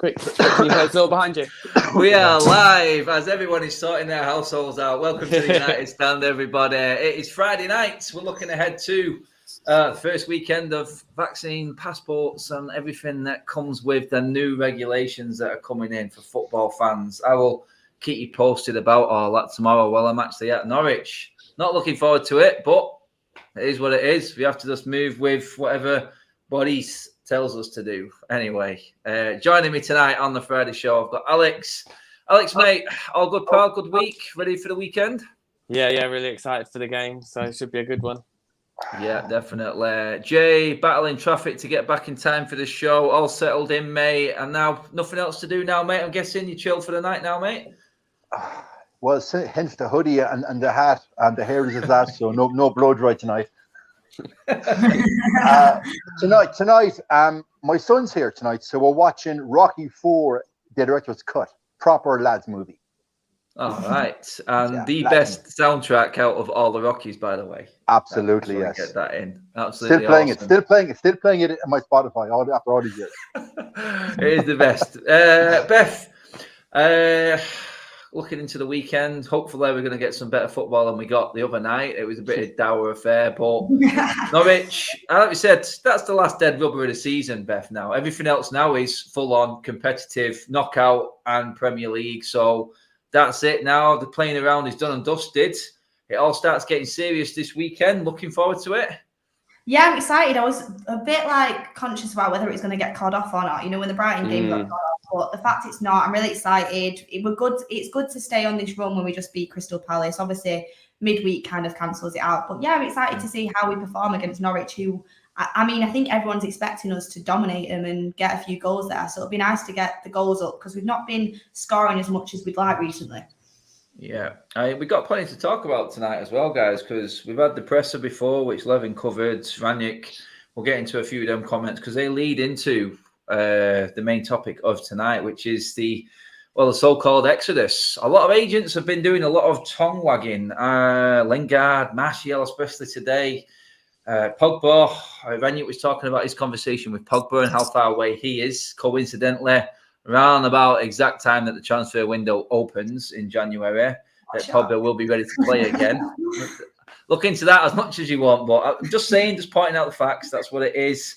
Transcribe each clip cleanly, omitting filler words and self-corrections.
Quick, can you close the door behind you? We are live as everyone is sorting their households out. Welcome to the United Stand, everybody. It is Friday night. We're looking ahead to the first weekend of vaccine passports and everything that comes with the new regulations that are coming in for football fans. I will keep you posted about all that tomorrow while I'm actually at Norwich. Not looking forward to it, but it is what it is. We have to just move with whatever bodies tells us to do. Anyway, joining me tonight on the Friday show, I've got Alex. Alex, mate, all good, pal? Good week? Ready for the weekend? Yeah, really excited for the game, so it should be a good one. Yeah, definitely. Jay, battling traffic to get back in time for the show. All settled in, mate. And now nothing else to do now, mate. I'm guessing you chilled for the night now, mate? Well, hence the hoodie and the hat and the hair is as that, so no blow dry tonight. Tonight, my son's here tonight, so we're watching Rocky IV, the director's cut, proper lads movie. All right, and the best soundtrack out of all the Rockies, by the way. Absolutely, yes. Get that in. Absolutely, still playing it in my Spotify after all these years. It is the best. Beth, looking into the weekend, hopefully we're going to get some better football than we got the other night. It was a bit of a dour affair, but Norwich, like we said, that's the last dead rubber of the season, Beth, now. Everything else now is full-on competitive, knockout and Premier League. So that's it now. The playing around is done and dusted. It all starts getting serious this weekend. Looking forward to it. Yeah, I'm excited. I was a bit conscious about whether it was going to get called off or not. You know, when the Brighton game got called off. But the fact it's not, I'm really excited. It's good to stay on this run when we just beat Crystal Palace. Obviously, midweek kind of cancels it out. But yeah, I'm excited to see how we perform against Norwich, who, I think everyone's expecting us to dominate them and get a few goals there. So it'll be nice to get the goals up because we've not been scoring as much as we'd like recently. Yeah, we got plenty to talk about tonight as well, guys, because we've had the presser before, which Levin covered. Rangnick, we'll get into a few of them comments because they lead into the main topic of tonight, which is the so-called exodus. A lot of agents have been doing a lot of tongue wagging. Lingard, Martial, especially today. Pogba, Rangnick was talking about his conversation with Pogba and how far away he is, coincidentally, around about exact time that the transfer window opens in January, that Pogba will be ready to play again. Look into that as much as you want, but I'm just saying, just pointing out the facts. That's what it is.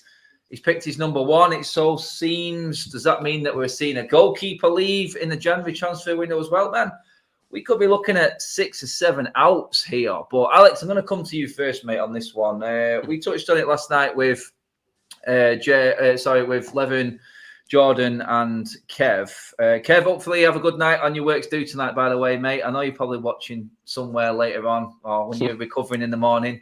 He's picked his number one. It so seems. Does that mean that we're seeing a goalkeeper leave in the January transfer window as well, man? We could be looking at 6 or 7 outs here. But Alex, I'm going to come to you first, mate, on this one. We touched on it last night with with Levin, Jordan, and Kev. Kev, hopefully you have a good night on your work to do tonight, by the way, mate. I know you're probably watching somewhere later on or when you're recovering in the morning.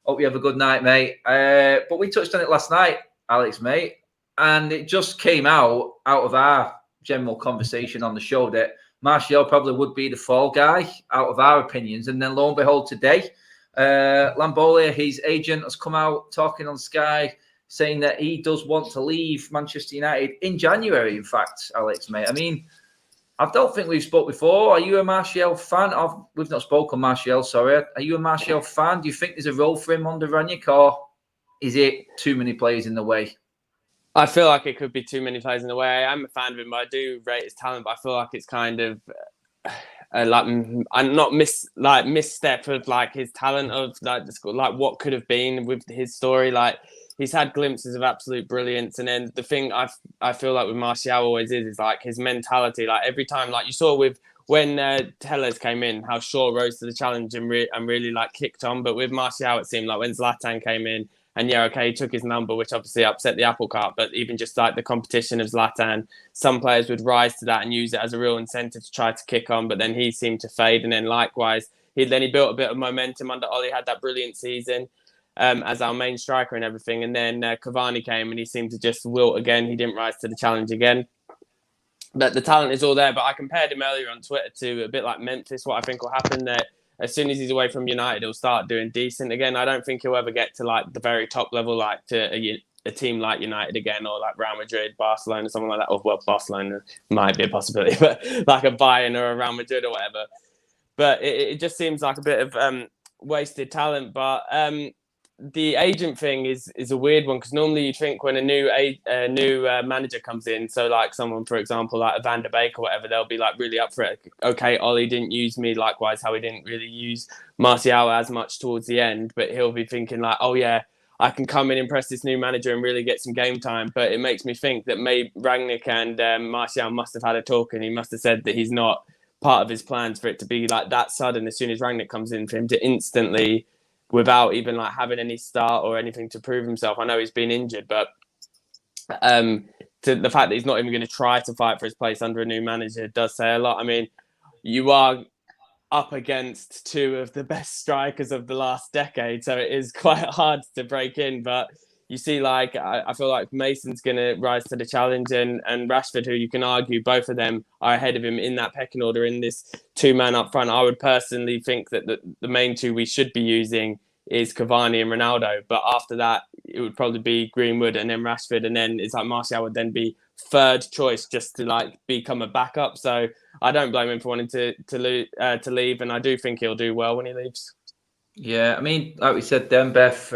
Hope you have a good night, mate. But we touched on it last night, Alex, mate, and it just came out of our general conversation on the show that Martial probably would be the fall guy out of our opinions. And then lo and behold, today, Lambolia, his agent, has come out talking on Sky, saying that he does want to leave Manchester United in January, in fact, Alex, mate. I mean, I don't think we've spoke before. Are you a Martial fan? We've not spoken Martial, sorry. Are you a Martial fan? Do you think there's a role for him under Rangnick, or is it too many players in the way? I feel like it could be too many players in the way. I'm a fan of him, but I do rate his talent, but I feel like it's kind of misstep of his talent of what could have been with his story. He's had glimpses of absolute brilliance, and then the thing I feel like with Martial always is his mentality. Every time, you saw with when Tellez came in, how Shaw rose to the challenge and really kicked on. But with Martial, it seemed like when Zlatan came in, and he took his number, which obviously upset the apple cart. But even just the competition of Zlatan, some players would rise to that and use it as a real incentive to try to kick on. But then he seemed to fade, and then likewise, he built a bit of momentum under Ollie. Had that brilliant season. As our main striker and everything. And then Cavani came and he seemed to just wilt again. He didn't rise to the challenge again. But the talent is all there. But I compared him earlier on Twitter to a bit like Memphis. What I think will happen there, as soon as he's away from United, he'll start doing decent again. I don't think he'll ever get to the very top level, to a team like United again, or Real Madrid, Barcelona, something like that. Or, well, Barcelona might be a possibility, but a Bayern or a Real Madrid or whatever. But it just seems like a bit of wasted talent. But the agent thing is a weird one, because normally you think when a new manager comes in, so like someone, for example, like a Van der Beek or whatever, they'll be like really up for it. Okay, Ollie didn't use me, likewise how he didn't really use Martial as much towards the end, but he'll be thinking like, oh yeah, I can come in, impress this new manager and really get some game time. But it makes me think that maybe Rangnick and Martial must have had a talk, and he must have said that he's not part of his plans for it to be like that sudden as soon as Rangnick comes in, for him to instantly, without even like having any start or anything to prove himself. I know he's been injured, but to the fact that he's not even going to try to fight for his place under a new manager does say a lot. I mean, you are up against two of the best strikers of the last decade, so it is quite hard to break in. But you see, like, I feel like Mason's going to rise to the challenge, and Rashford, who you can argue both of them are ahead of him in that pecking order in this two-man up front. I would personally think that the main two we should be using is Cavani and Ronaldo. But after that, it would probably be Greenwood and then Rashford. And then it's like Martial would then be third choice just to like become a backup. So I don't blame him for wanting to leave. And I do think he'll do well when he leaves. Yeah, I mean, like we said then, Beth,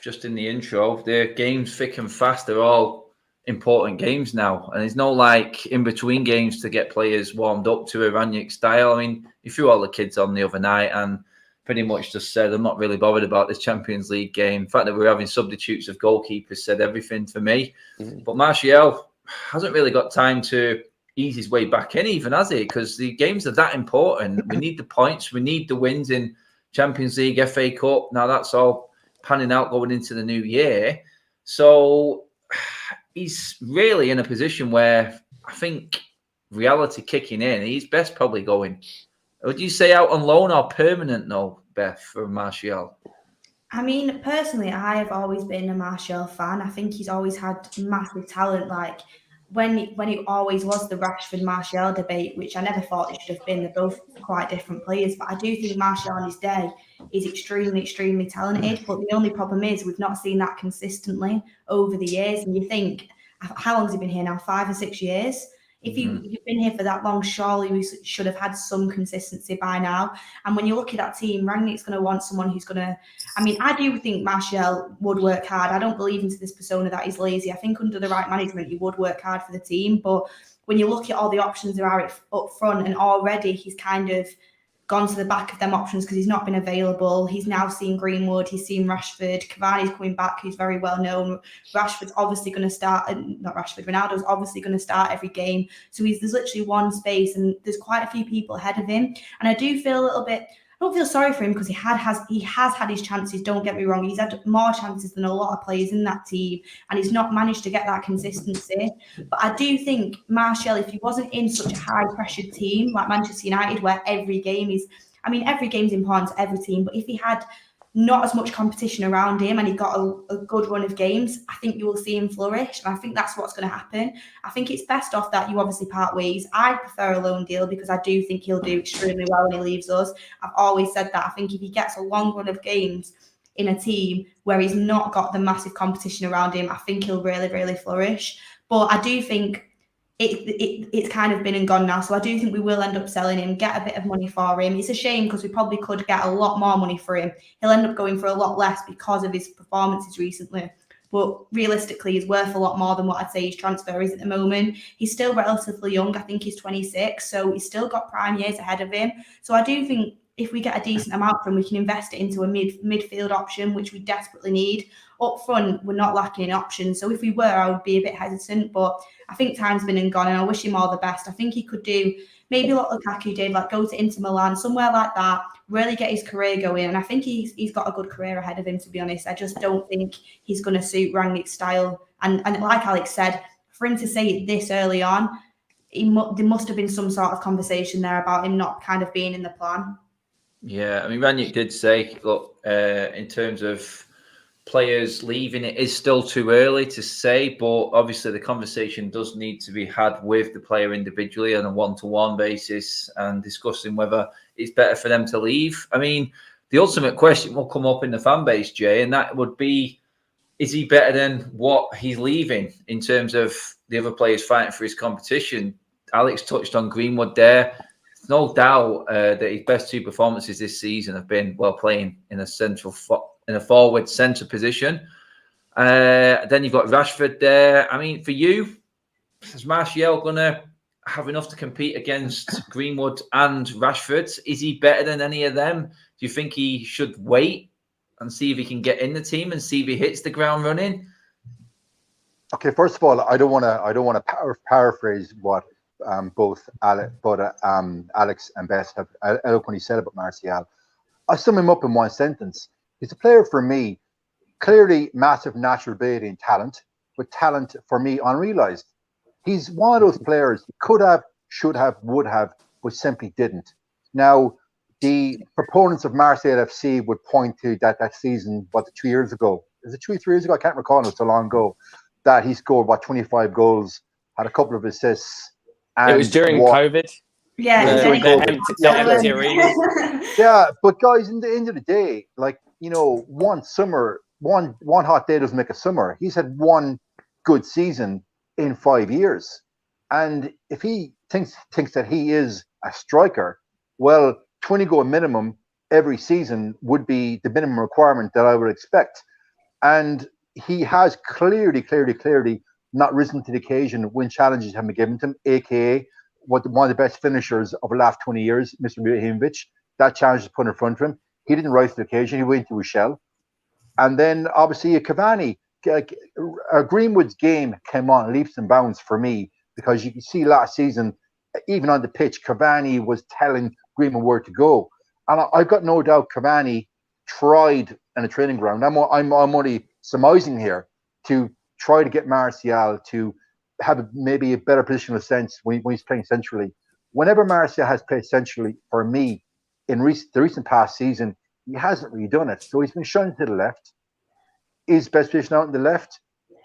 just in the intro, the games thick and fast are all important games now. And there's no like in between games to get players warmed up to a Rangnick style. I mean, he threw all the kids on the other night and pretty much just said, I'm not really bothered about this Champions League game. The fact that we're having substitutes of goalkeepers said everything for me. Mm-hmm. But Martial hasn't really got time to ease his way back in even, has he? Because the games are that important. We need the points. We need the wins in Champions League, FA Cup. Now that's all panning out going into the new year. So he's really in a position where I think reality kicking in, he's best probably going. Would you say out on loan or permanent, no, Beth, for Martial? I mean, personally, I have always been a Martial fan. I think he's always had massive talent. Like when it always was the Rashford Martial debate, which I never thought it should have been. They're both quite different players, but I do think Martial on his day is extremely, extremely talented. But the only problem is we've not seen that consistently over the years. And you think, how long has he been here now? 5 or 6 years? If you've been here for that long, surely we should have had some consistency by now. And when you look at that team, Rangnick's going to want someone who's going to... I mean, I do think Martial would work hard. I don't believe into this persona that he's lazy. I think under the right management, he would work hard for the team. But when you look at all the options there are up front, and already he's kind of gone to the back of them options because he's not been available. He's now seen Greenwood, he's seen Rashford, Cavani's coming back, who's very well known. Rashford's obviously going to start, not Rashford, Ronaldo's obviously going to start every game. So there's literally one space, and there's quite a few people ahead of him. And I do feel a little bit, I don't feel sorry for him because he has had his chances, don't get me wrong. He's had more chances than a lot of players in that team, and he's not managed to get that consistency. But I do think Martial, if he wasn't in such a high-pressured team like Manchester United, where every game is, I mean, every game's important to every team, but if he had not as much competition around him and he got a good run of games, I think you will see him flourish. And I think that's what's going to happen. I think it's best off that you obviously part ways. I prefer a loan deal because I do think he'll do extremely well when he leaves us. I've always said that. I think if he gets a long run of games in a team where he's not got the massive competition around him, I think he'll really, really flourish. But I do think it's kind of been and gone now. So I do think we will end up selling him, get a bit of money for him. It's a shame because we probably could get a lot more money for him. He'll end up going for a lot less because of his performances recently. But realistically, he's worth a lot more than what I'd say his transfer is at the moment. He's still relatively young. I think he's 26. So he's still got prime years ahead of him. So I do think if we get a decent amount from him, we can invest it into a midfield option, which we desperately need. Up front, we're not lacking in options. So if we were, I would be a bit hesitant. But I think time's been and gone, and I wish him all the best. I think he could do maybe what Lukaku did, like go to Inter Milan, somewhere like that, really get his career going. And I think he's got a good career ahead of him, to be honest. I just don't think he's going to suit Rangnick's style. And like Alex said, for him to say it this early on, there must have been some sort of conversation there about him not kind of being in the plan. Yeah, I mean, Rangnick did say, look, in terms of players leaving, it is still too early to say, but obviously the conversation does need to be had with the player individually on a one-to-one basis and discussing whether it's better for them to leave. I mean, the ultimate question will come up in the fan base, Jay, and that would be, is he better than what he's leaving in terms of the other players fighting for his competition? Alex touched on Greenwood there. No doubt that his best two performances this season have been while playing in a central in a forward centre position. Then you've got Rashford there. I mean, for you, is Martial going to have enough to compete against Greenwood and Rashford? Is he better than any of them? Do you think he should wait and see if he can get in the team and see if he hits the ground running? Okay, first of all, I don't want to paraphrase what both Alex and Beth have eloquently said about Martial. I sum him up in one sentence. He's a player for me, clearly massive natural ability and talent, but talent for me unrealized. He's one of those players he could have, should have, would have, but simply didn't. Now, the proponents of Marseille FC would point to that season, 2 years ago? Is it 3 years ago? I can't recall. It was so long ago that he scored 25 goals, had a couple of assists. And it was during COVID. Yeah, during COVID. Empty arenas. Yeah, but guys, in the end of the day, like, you know, one hot day doesn't make a summer. He's had one good season in 5 years, and if he thinks that he is a striker, well, 20 goal minimum every season would be the minimum requirement that I would expect. And he has clearly not risen to the occasion when challenges have been given to him, aka one of the best finishers of the last 20 years, Mr. Mihimovic. That challenge is put in front of him. He didn't rise to the occasion. He went into a shell. And then obviously Cavani, Greenwood's game came on leaps and bounds for me, because you can see last season, even on the pitch, Cavani was telling Greenwood where to go. And I've got no doubt Cavani tried in a training ground. I'm only surmising here, to try to get Martial to have maybe a better positional sense when he's playing centrally. Whenever Martial has played centrally, for me, in the recent past season, he hasn't really done it. So he's been shown to the left. His best position out on the left,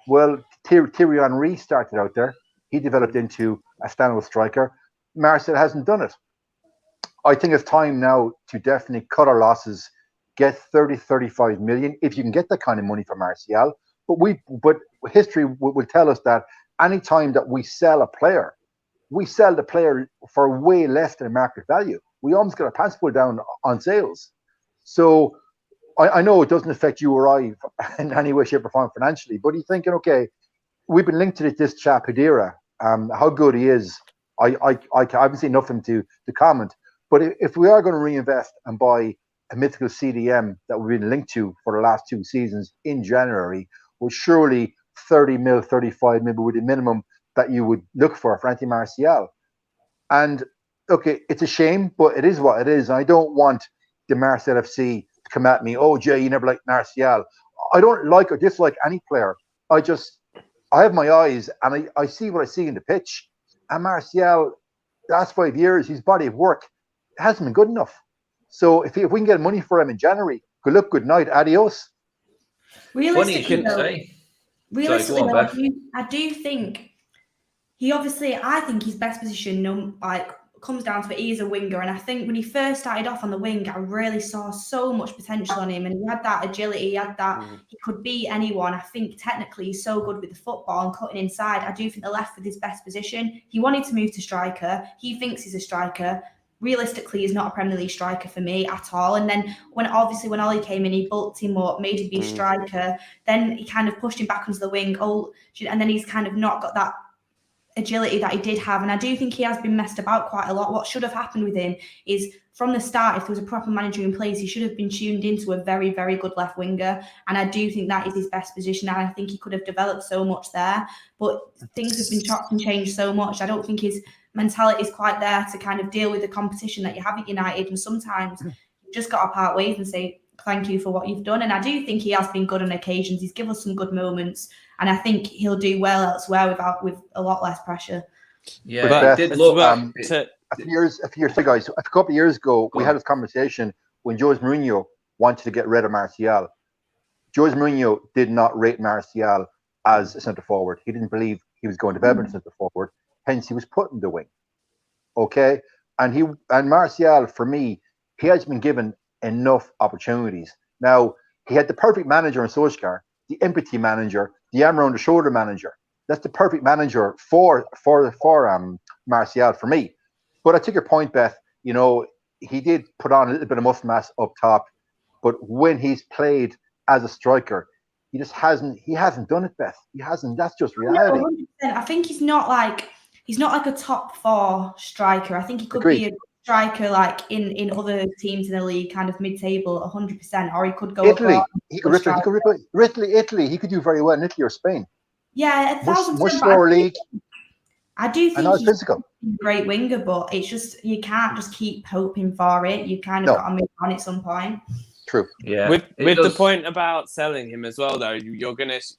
well, Thierry Henry started out there. He developed into a standout striker. Martial hasn't done it. I think it's time now to definitely cut our losses, get 30-35 million, if you can get that kind of money for Martial. But history will tell us that any time that we sell a player, we sell the player for way less than market value. We almost get our pants pulled down on sales. So I know it doesn't affect you or I in any way, shape, or form financially, but you're thinking, okay, we've been linked to this chap Hadira. How good he is, I haven't seen enough of him to comment. But if we are going to reinvest and buy a mythical CDM that we've been linked to for the last 2 seasons in January, well, surely 30 mil, 35 mil would be the minimum that you would look for Anthony Martial. And okay, it's a shame, but it is what it is. I don't want the Marseille FC to come at me, oh, Jay, you never liked Martial. I don't like or dislike any player. I have my eyes and I see what I see in the pitch. And Martial, the last 5 years, his body of work hasn't been good enough. So if we can get money for him in January, good luck, good night, adios. Realistically, I do think I think his best position, comes down to it. He is a winger, and I think when he first started off on the wing, I really saw so much potential on him, and he had that agility, he had that he could beat anyone. I think technically he's so good with the football and cutting inside. I do think the left was his best position. He wanted to move to striker. He thinks he's a striker. Realistically, he's not a Premier League striker for me at all. And then when Ollie came in, he bulked him up, made him be a striker. Then he kind of pushed him back onto the wing. And then he's kind of not got that agility that he did have. And I do think he has been messed about quite a lot. What should have happened with him is from the start, if there was a proper manager in place, he should have been tuned into a very, very good left winger. And I do think that is his best position. And I think he could have developed so much there. But things have been chopped and changed so much. I don't think his mentality is quite there to kind of deal with the competition that you have at United. And sometimes you've just got to part ways and say, thank you for what you've done. And I do think he has been good on occasions. He's given us some good moments. And I think he'll do well elsewhere with a lot less pressure. Yeah, but it did look a couple of years ago, we had this conversation when Jose Mourinho wanted to get rid of Martial. Jose Mourinho did not rate Martial as a centre forward. He didn't believe he was going to develop a centre forward. Hence, he was put in the wing. Okay, and Martial, for me, he has been given enough opportunities. Now, he had the perfect manager in Solskjaer, the empathy manager, the arm around the shoulder manager. That's the perfect manager for Martial for me. But I take your point, Beth. You know, he did put on a little bit of muscle mass up top, but when he's played as a striker. He just hasn't done it, Beth. He hasn't. That's just reality. No, 100%. I think he's not like a top 4 striker. I think he could be a striker like in other teams in the league, kind of mid-table, 100%, or he could go Italy. abroad. He could Italy. He could do very well in Italy or Spain. Yeah, 1,000%. Much slower league. I do think he's physical. A great winger, but it's just you can't just keep hoping for it. You kind of got to move on at some point. True. Yeah. With the point about selling him as well, though,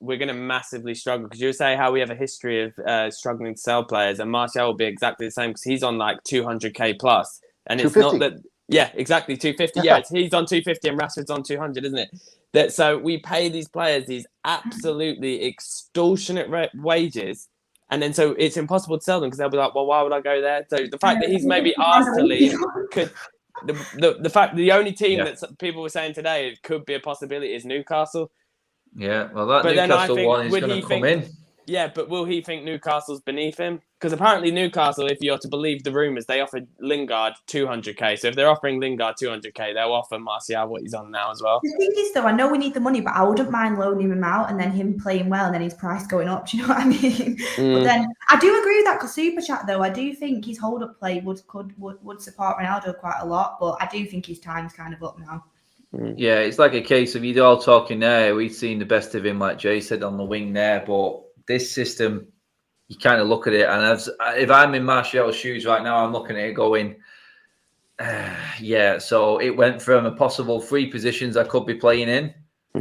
we're gonna massively struggle, because you say how we have a history of struggling to sell players, and Martial will be exactly the same, because he's on like 200k plus, and it's not that. Yeah, exactly, 250. Yeah, he's on 250 and Rashford's on 200, isn't it? So we pay these players these absolutely extortionate wages. And then so it's impossible to sell them, because they'll be like, well, why would I go there? So the fact that he's maybe asked to leave could. The fact the only team that people were saying today it could be a possibility is Newcastle. Yeah, well, that Newcastle one is going to come in. Yeah, but will he think Newcastle's beneath him? Because apparently Newcastle, if you're to believe the rumours, they offered Lingard 200k. So if they're offering Lingard 200k, they'll offer Martial what he's on now as well. The thing is, though, I know we need the money, but I wouldn't mind loaning him out and then him playing well and then his price going up. Do you know what I mean? But then I do agree with that, because Super Chat, though, I do think his hold-up play would support Ronaldo quite a lot, but I do think his time's kind of up now. Yeah, it's like a case of you're all talking there. We've seen the best of him, like Jay said, on the wing there, but this system, you kind of look at it, and if I'm in Martial's shoes right now, I'm looking at it going, so it went from a possible 3 positions I could be playing in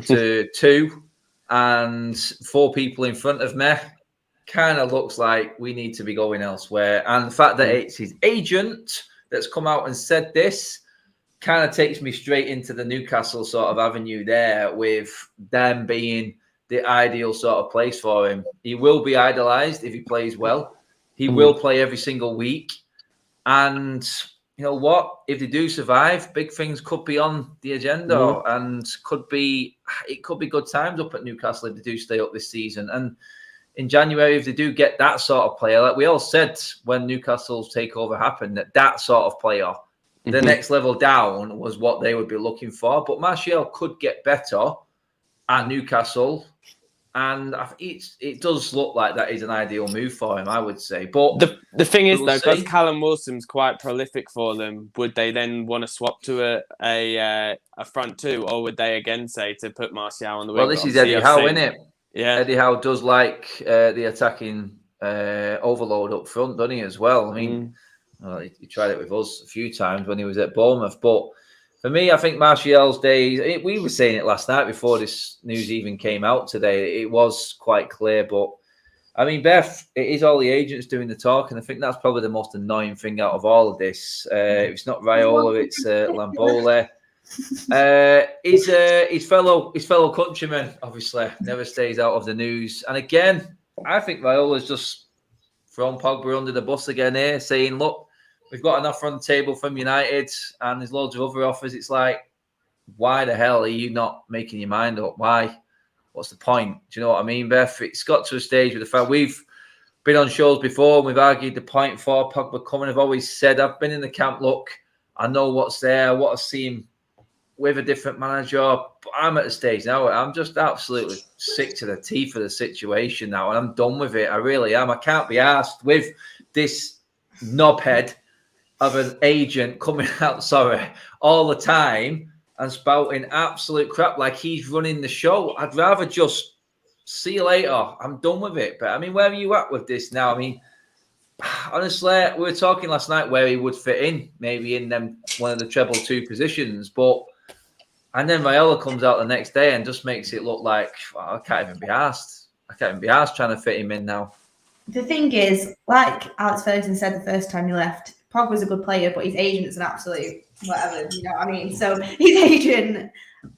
to 2 and 4 people in front of me. Kind of looks like we need to be going elsewhere. And the fact that it's his agent that's come out and said this kind of takes me straight into the Newcastle sort of avenue there, with them being the ideal sort of place for him. He will be idolised if he plays well. He will play every single week. And you know what? If they do survive, big things could be on the agenda, and it could be good times up at Newcastle if they do stay up this season. And in January, if they do get that sort of player, like we all said when Newcastle's takeover happened, that sort of player, the next level down was what they would be looking for. But Martial could get better at Newcastle, and it does look like that is an ideal move for him, I would say. But the thing is, though, because Callum Wilson's quite prolific for them, would they then want to swap to a front 2, or would they again say to put Martial on the wing? Well, this is Eddie Howe, isn't it? Yeah, Eddie Howe does like the attacking overload up front, doesn't he, as well? I mean, he tried it with us a few times when he was at Bournemouth, but for me, I think Martial's days, we were saying it last night before this news even came out today, it was quite clear. But, I mean, Beth, it is all the agents doing the talk, and I think that's probably the most annoying thing out of all of this. It's not Raiola, it's Lambola. His fellow countryman, obviously, never stays out of the news. And again, I think Raiola's just thrown Pogba under the bus again here, saying, look, we've got an offer on the table from United and there's loads of other offers. It's like, why the hell are you not making your mind up? Why? What's the point? Do you know what I mean, Beth? It's got to a stage with the fact we've been on shows before and we've argued the point for Pogba coming. I've always said, I've been in the camp, look, I know what's there. I want to see him with a different manager. But I'm at the stage now. I'm just absolutely sick to the teeth of the situation now, and I'm done with it. I really am. I can't be asked with this knobhead of an agent coming out, all the time and spouting absolute crap like he's running the show. I'd rather just see you later. I'm done with it. But I mean, where are you at with this now? I mean, honestly, we were talking last night where he would fit in, maybe in one of the treble 2 positions, and then Raiola comes out the next day and just makes it look like I can't even be asked. I can't even be asked trying to fit him in now. The thing is, like Alex Ferguson said the first time he left, Pogba's a good player, but his agent's an absolute whatever, you know what I mean? So his agent,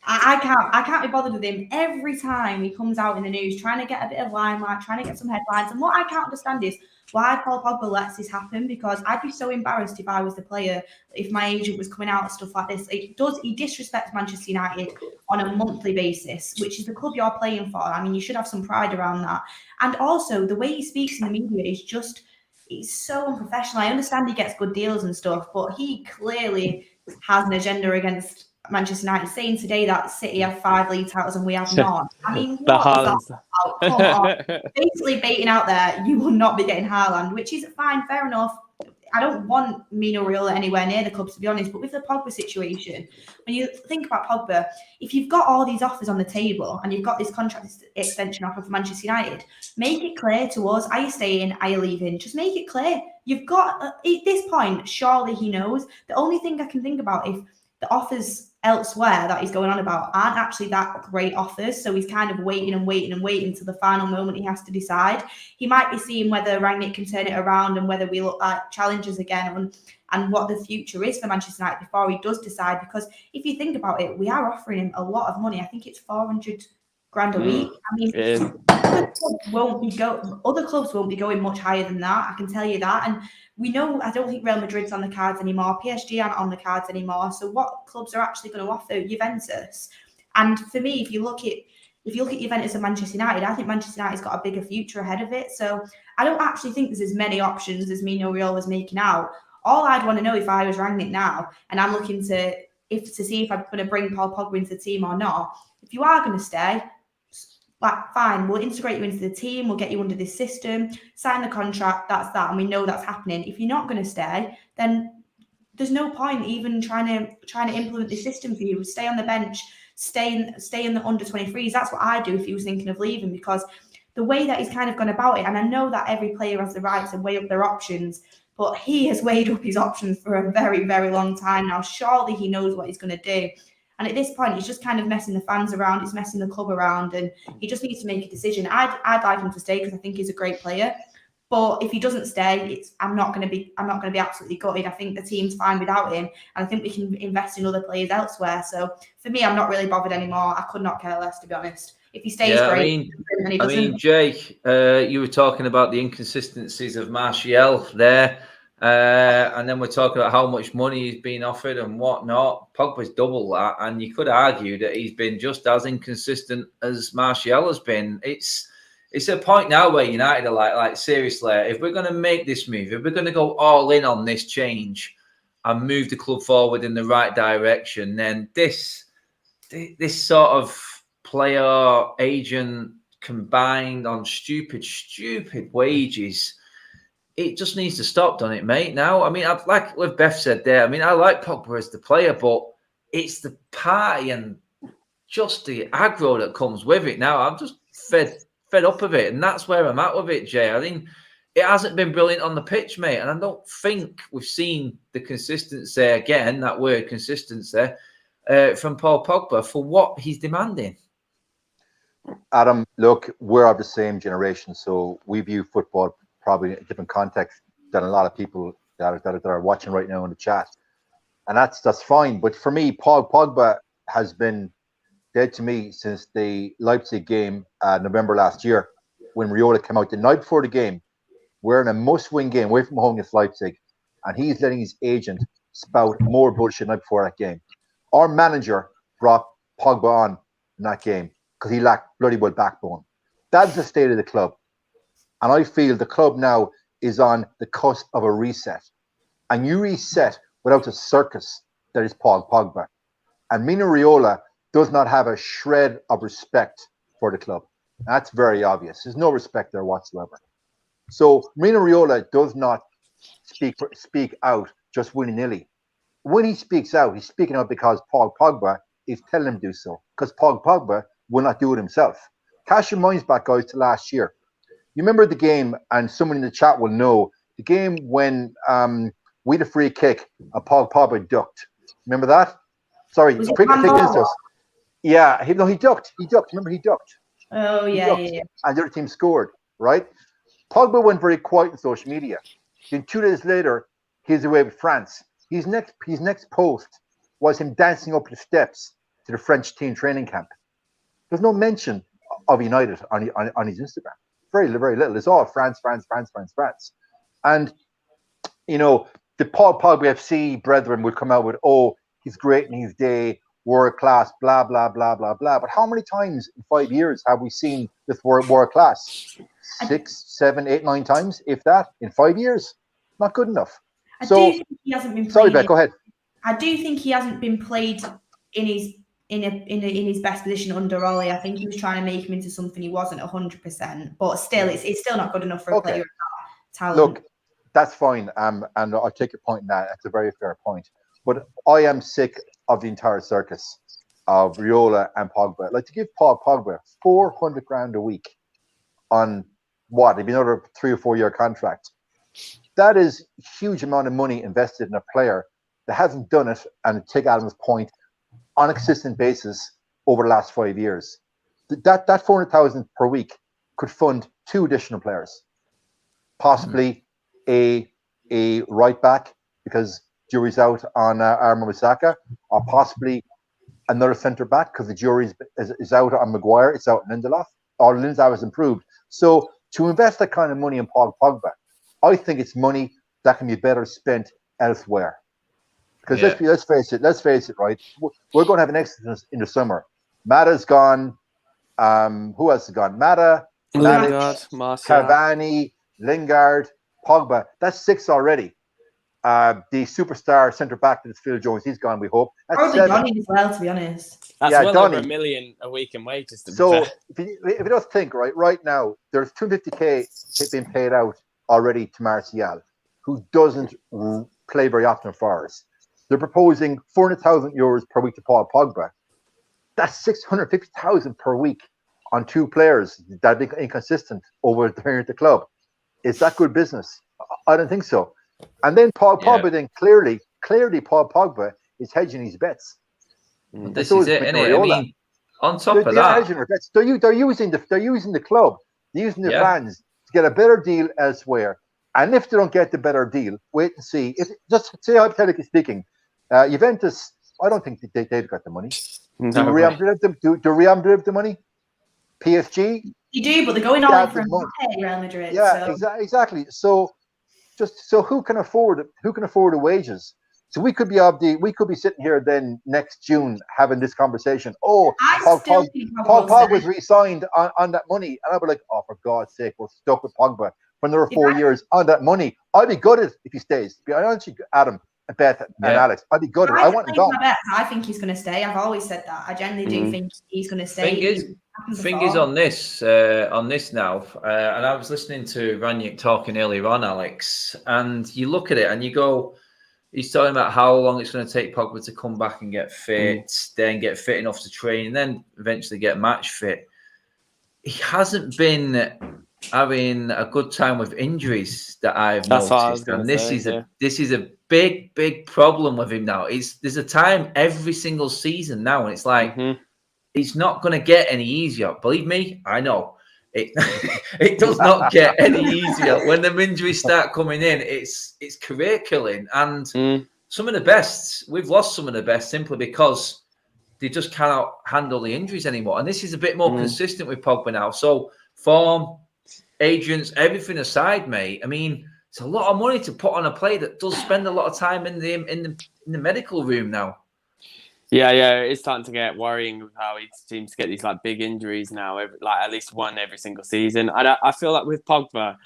I can't be bothered with him. Every time he comes out in the news trying to get a bit of limelight, trying to get some headlines. And what I can't understand is why Paul Pogba lets this happen, because I'd be so embarrassed if I was the player, if my agent was coming out and stuff like this. He disrespects Manchester United on a monthly basis, which is the club you're playing for. I mean, you should have some pride around that. And also the way he speaks in the media is just, it's so unprofessional. I understand he gets good deals and stuff, but he clearly has an agenda against Manchester United, saying today that City have 5 league titles and we have none. I mean, The what is that Haaland's. about? Come on. Basically baiting out there, you will not be getting Haaland, which is fine, fair enough. I don't want Mino Raiola anywhere near the club, to be honest. But with the Pogba situation, when you think about Pogba, if you've got all these offers on the table and you've got this contract extension offer for Manchester United, make it clear to us: are you staying? Are you leaving? Just make it clear. You've got at this point. Surely he knows. The only thing I can think about if the offers elsewhere that he's going on about aren't actually that great offers. So he's kind of waiting till the final moment he has to decide. He might be seeing whether Rangnick can turn it around and whether we look like challengers again and what the future is for Manchester United before he does decide. Because if you think about it, we are offering him a lot of money. I think it's 400 grand a week. I mean, other clubs won't be going much higher than that. I can tell you that. And we know, I don't think Real Madrid's on the cards anymore. PSG aren't on the cards anymore. So what clubs are actually going to offer? Juventus. And for me, if you look at Juventus and Manchester United, I think Manchester United's got a bigger future ahead of it. So I don't actually think there's as many options as Mino Raiola's making out. All I'd want to know if I was Rangnick now, and I'm looking to see if I'm going to bring Paul Pogba into the team or not. If you are going to stay, like, fine, we'll integrate you into the team, we'll get you under this system, sign the contract, that's that, and we know that's happening. If you're not going to stay, then there's no point even trying to implement the system for you. Stay on the bench, stay in the under 23s. That's what I'd do if he was thinking of leaving, because the way that he's kind of gone about it, and I know that every player has the right to weigh up their options, but he has weighed up his options for a very, very long time now. Surely he knows what he's going to do. And at this point, he's just kind of messing the fans around. He's messing the club around, and he just needs to make a decision. I'd like him to stay because I think he's a great player. But if he doesn't stay, I'm not going to be absolutely gutted. I think the team's fine without him, and I think we can invest in other players elsewhere. So for me, I'm not really bothered anymore. I could not care less, to be honest. If he stays, great. I mean, Jay, you were talking about the inconsistencies of Martial there. And then we're talking about how much money he's been offered and whatnot. Pogba's double that, and you could argue that he's been just as inconsistent as Martial has been. It's a point now where United are like seriously, if we're going to make this move, if we're going to go all in on this change and move the club forward in the right direction, then this sort of player agent combined on stupid wages, it just needs to stop, doesn't it, mate? Now, I mean, like what Beth said there, I mean, I like Pogba as the player, but it's the party and just the aggro that comes with it. Now, I'm just fed up of it, and that's where I'm at with it, Jay. I think it hasn't been brilliant on the pitch, mate, and I don't think we've seen the consistency, again, that word consistency, from Paul Pogba for what he's demanding. Adam, look, we're of the same generation, so we view football probably in a different context than a lot of people that are watching right now in the chat. And that's fine. But for me, Paul Pogba has been dead to me since the Leipzig game November last year, when Raiola came out the night before the game. We're in a must-win game away from home against Leipzig, and he's letting his agent spout more bullshit the night before that game. Our manager brought Pogba on in that game because he lacked bloody well backbone. That's the state of the club. And I feel the club now is on the cusp of a reset. And you reset without the circus that is Paul Pogba. And Mino Raiola does not have a shred of respect for the club. That's very obvious. There's no respect there whatsoever. So Mino Raiola does not speak out just willy-nilly. When he speaks out, he's speaking out because Paul Pogba is telling him to do so. Because Paul Pogba will not do it himself. Cast your minds back, guys, to last year. You remember the game, and someone in the chat will know, the game when we had a free kick and Paul Pogba ducked. Remember that? Sorry, free kick against us. Yeah, he ducked. Remember, he ducked. Oh, yeah. And the other team scored, right? Pogba went very quiet on social media. Then 2 days later, he's away with France. His next post was him dancing up the steps to the French team training camp. There's no mention of United on his Instagram. Very, very little. It's all France. And, you know, the Paul Pogba FC brethren would come out with, oh, he's great in his day, world class, blah, blah, blah, blah, blah. But how many times in 5 years have we seen this world class? 6, 7, 8, 9 times, if that, in 5 years? Not good enough. I do think he hasn't been played. Sorry, Beck, go ahead. I do think he hasn't been played in his best position under Ollie. I think he was trying to make him into something he wasn't 100%. But still, it's still not good enough for a player of that talent. Look, that's fine. And I take your point in that. That's a very fair point. But I am sick of the entire circus of Riola and Pogba. Like, to give Paul Pogba 400 grand a week on what? It'd be another 3 or 4 year contract. That is a huge amount of money invested in a player that hasn't done it, and take Adam's point, on a consistent basis over the last 5 years. That 400,000 per week could fund 2 additional players, possibly a right back, because jury's out on Armour Wisaka, or possibly another centre back because the jury is out on Maguire, it's out on Lindelof, or Lindelof has improved. So to invest that kind of money in Paul Pogba, I think it's money that can be better spent elsewhere. Because let's face it, right? We're going to have an exodus in the summer. Mata's gone. Who else is gone? Mata, Lingard, Cavani, Lingard, Pogba. That's 6 already. The superstar centre back that's Phil Jones, he's gone, we hope. That's Probably 7. Donny as well, to be honest. That's well over $1 million a week in wages. So if you just think, right now, there's 250k being paid out already to Martial, who doesn't play very often for us. They're proposing 400,000 euros per week to Paul Pogba. That's 650,000 per week on 2 players that be inconsistent over the club. Is that good business? I don't think so. And then Paul Pogba, then clearly Paul Pogba is hedging his bets. This is it, isn't it? I mean, on top of that, they're using the club, they're using the fans to get a better deal elsewhere. And if they don't get the better deal, wait and see. If just say hypothetically speaking, Juventus, I don't think they've got the money. No, do Real Madrid have the money? PSG? You do, but they're going all in for Real Madrid. Yeah, exactly. So who can afford the wages? So we could be sitting here then next June having this conversation. Oh, Paul Pogba was re-signed on that money, and I'd be like, oh, for God's sake, we're stuck with Pogba for another 4 years on that money. I'd be gutted if he stays. To be honest, Adam, Beth, and Alex, I'd be gutted. I want him gone. I think he's going to stay. I've always said that. I genuinely do think he's going to stay. Thing is on this now, and I was listening to Rangnick talking earlier on, Alex, and you look at it and you go, he's talking about how long it's going to take Pogba to come back and get fit, then get fit enough to train, and then eventually get match fit. He hasn't been having a good time with injuries that I've noticed, and this is a big problem with him now. There's a time every single season now, and it's like it's not going to get any easier. Believe me, I know it does not get any easier. When the injuries start coming in, it's career killing, and some of the best, we've lost some of the best simply because they just cannot handle the injuries anymore. And this is a bit more consistent with Pogba now. So form, agents, everything aside, mate. I mean, it's a lot of money to put on a player that does spend a lot of time in the medical room now. Yeah, it's starting to get worrying with how he seems to get these like big injuries now, at least one every single season. I feel like with Pogba,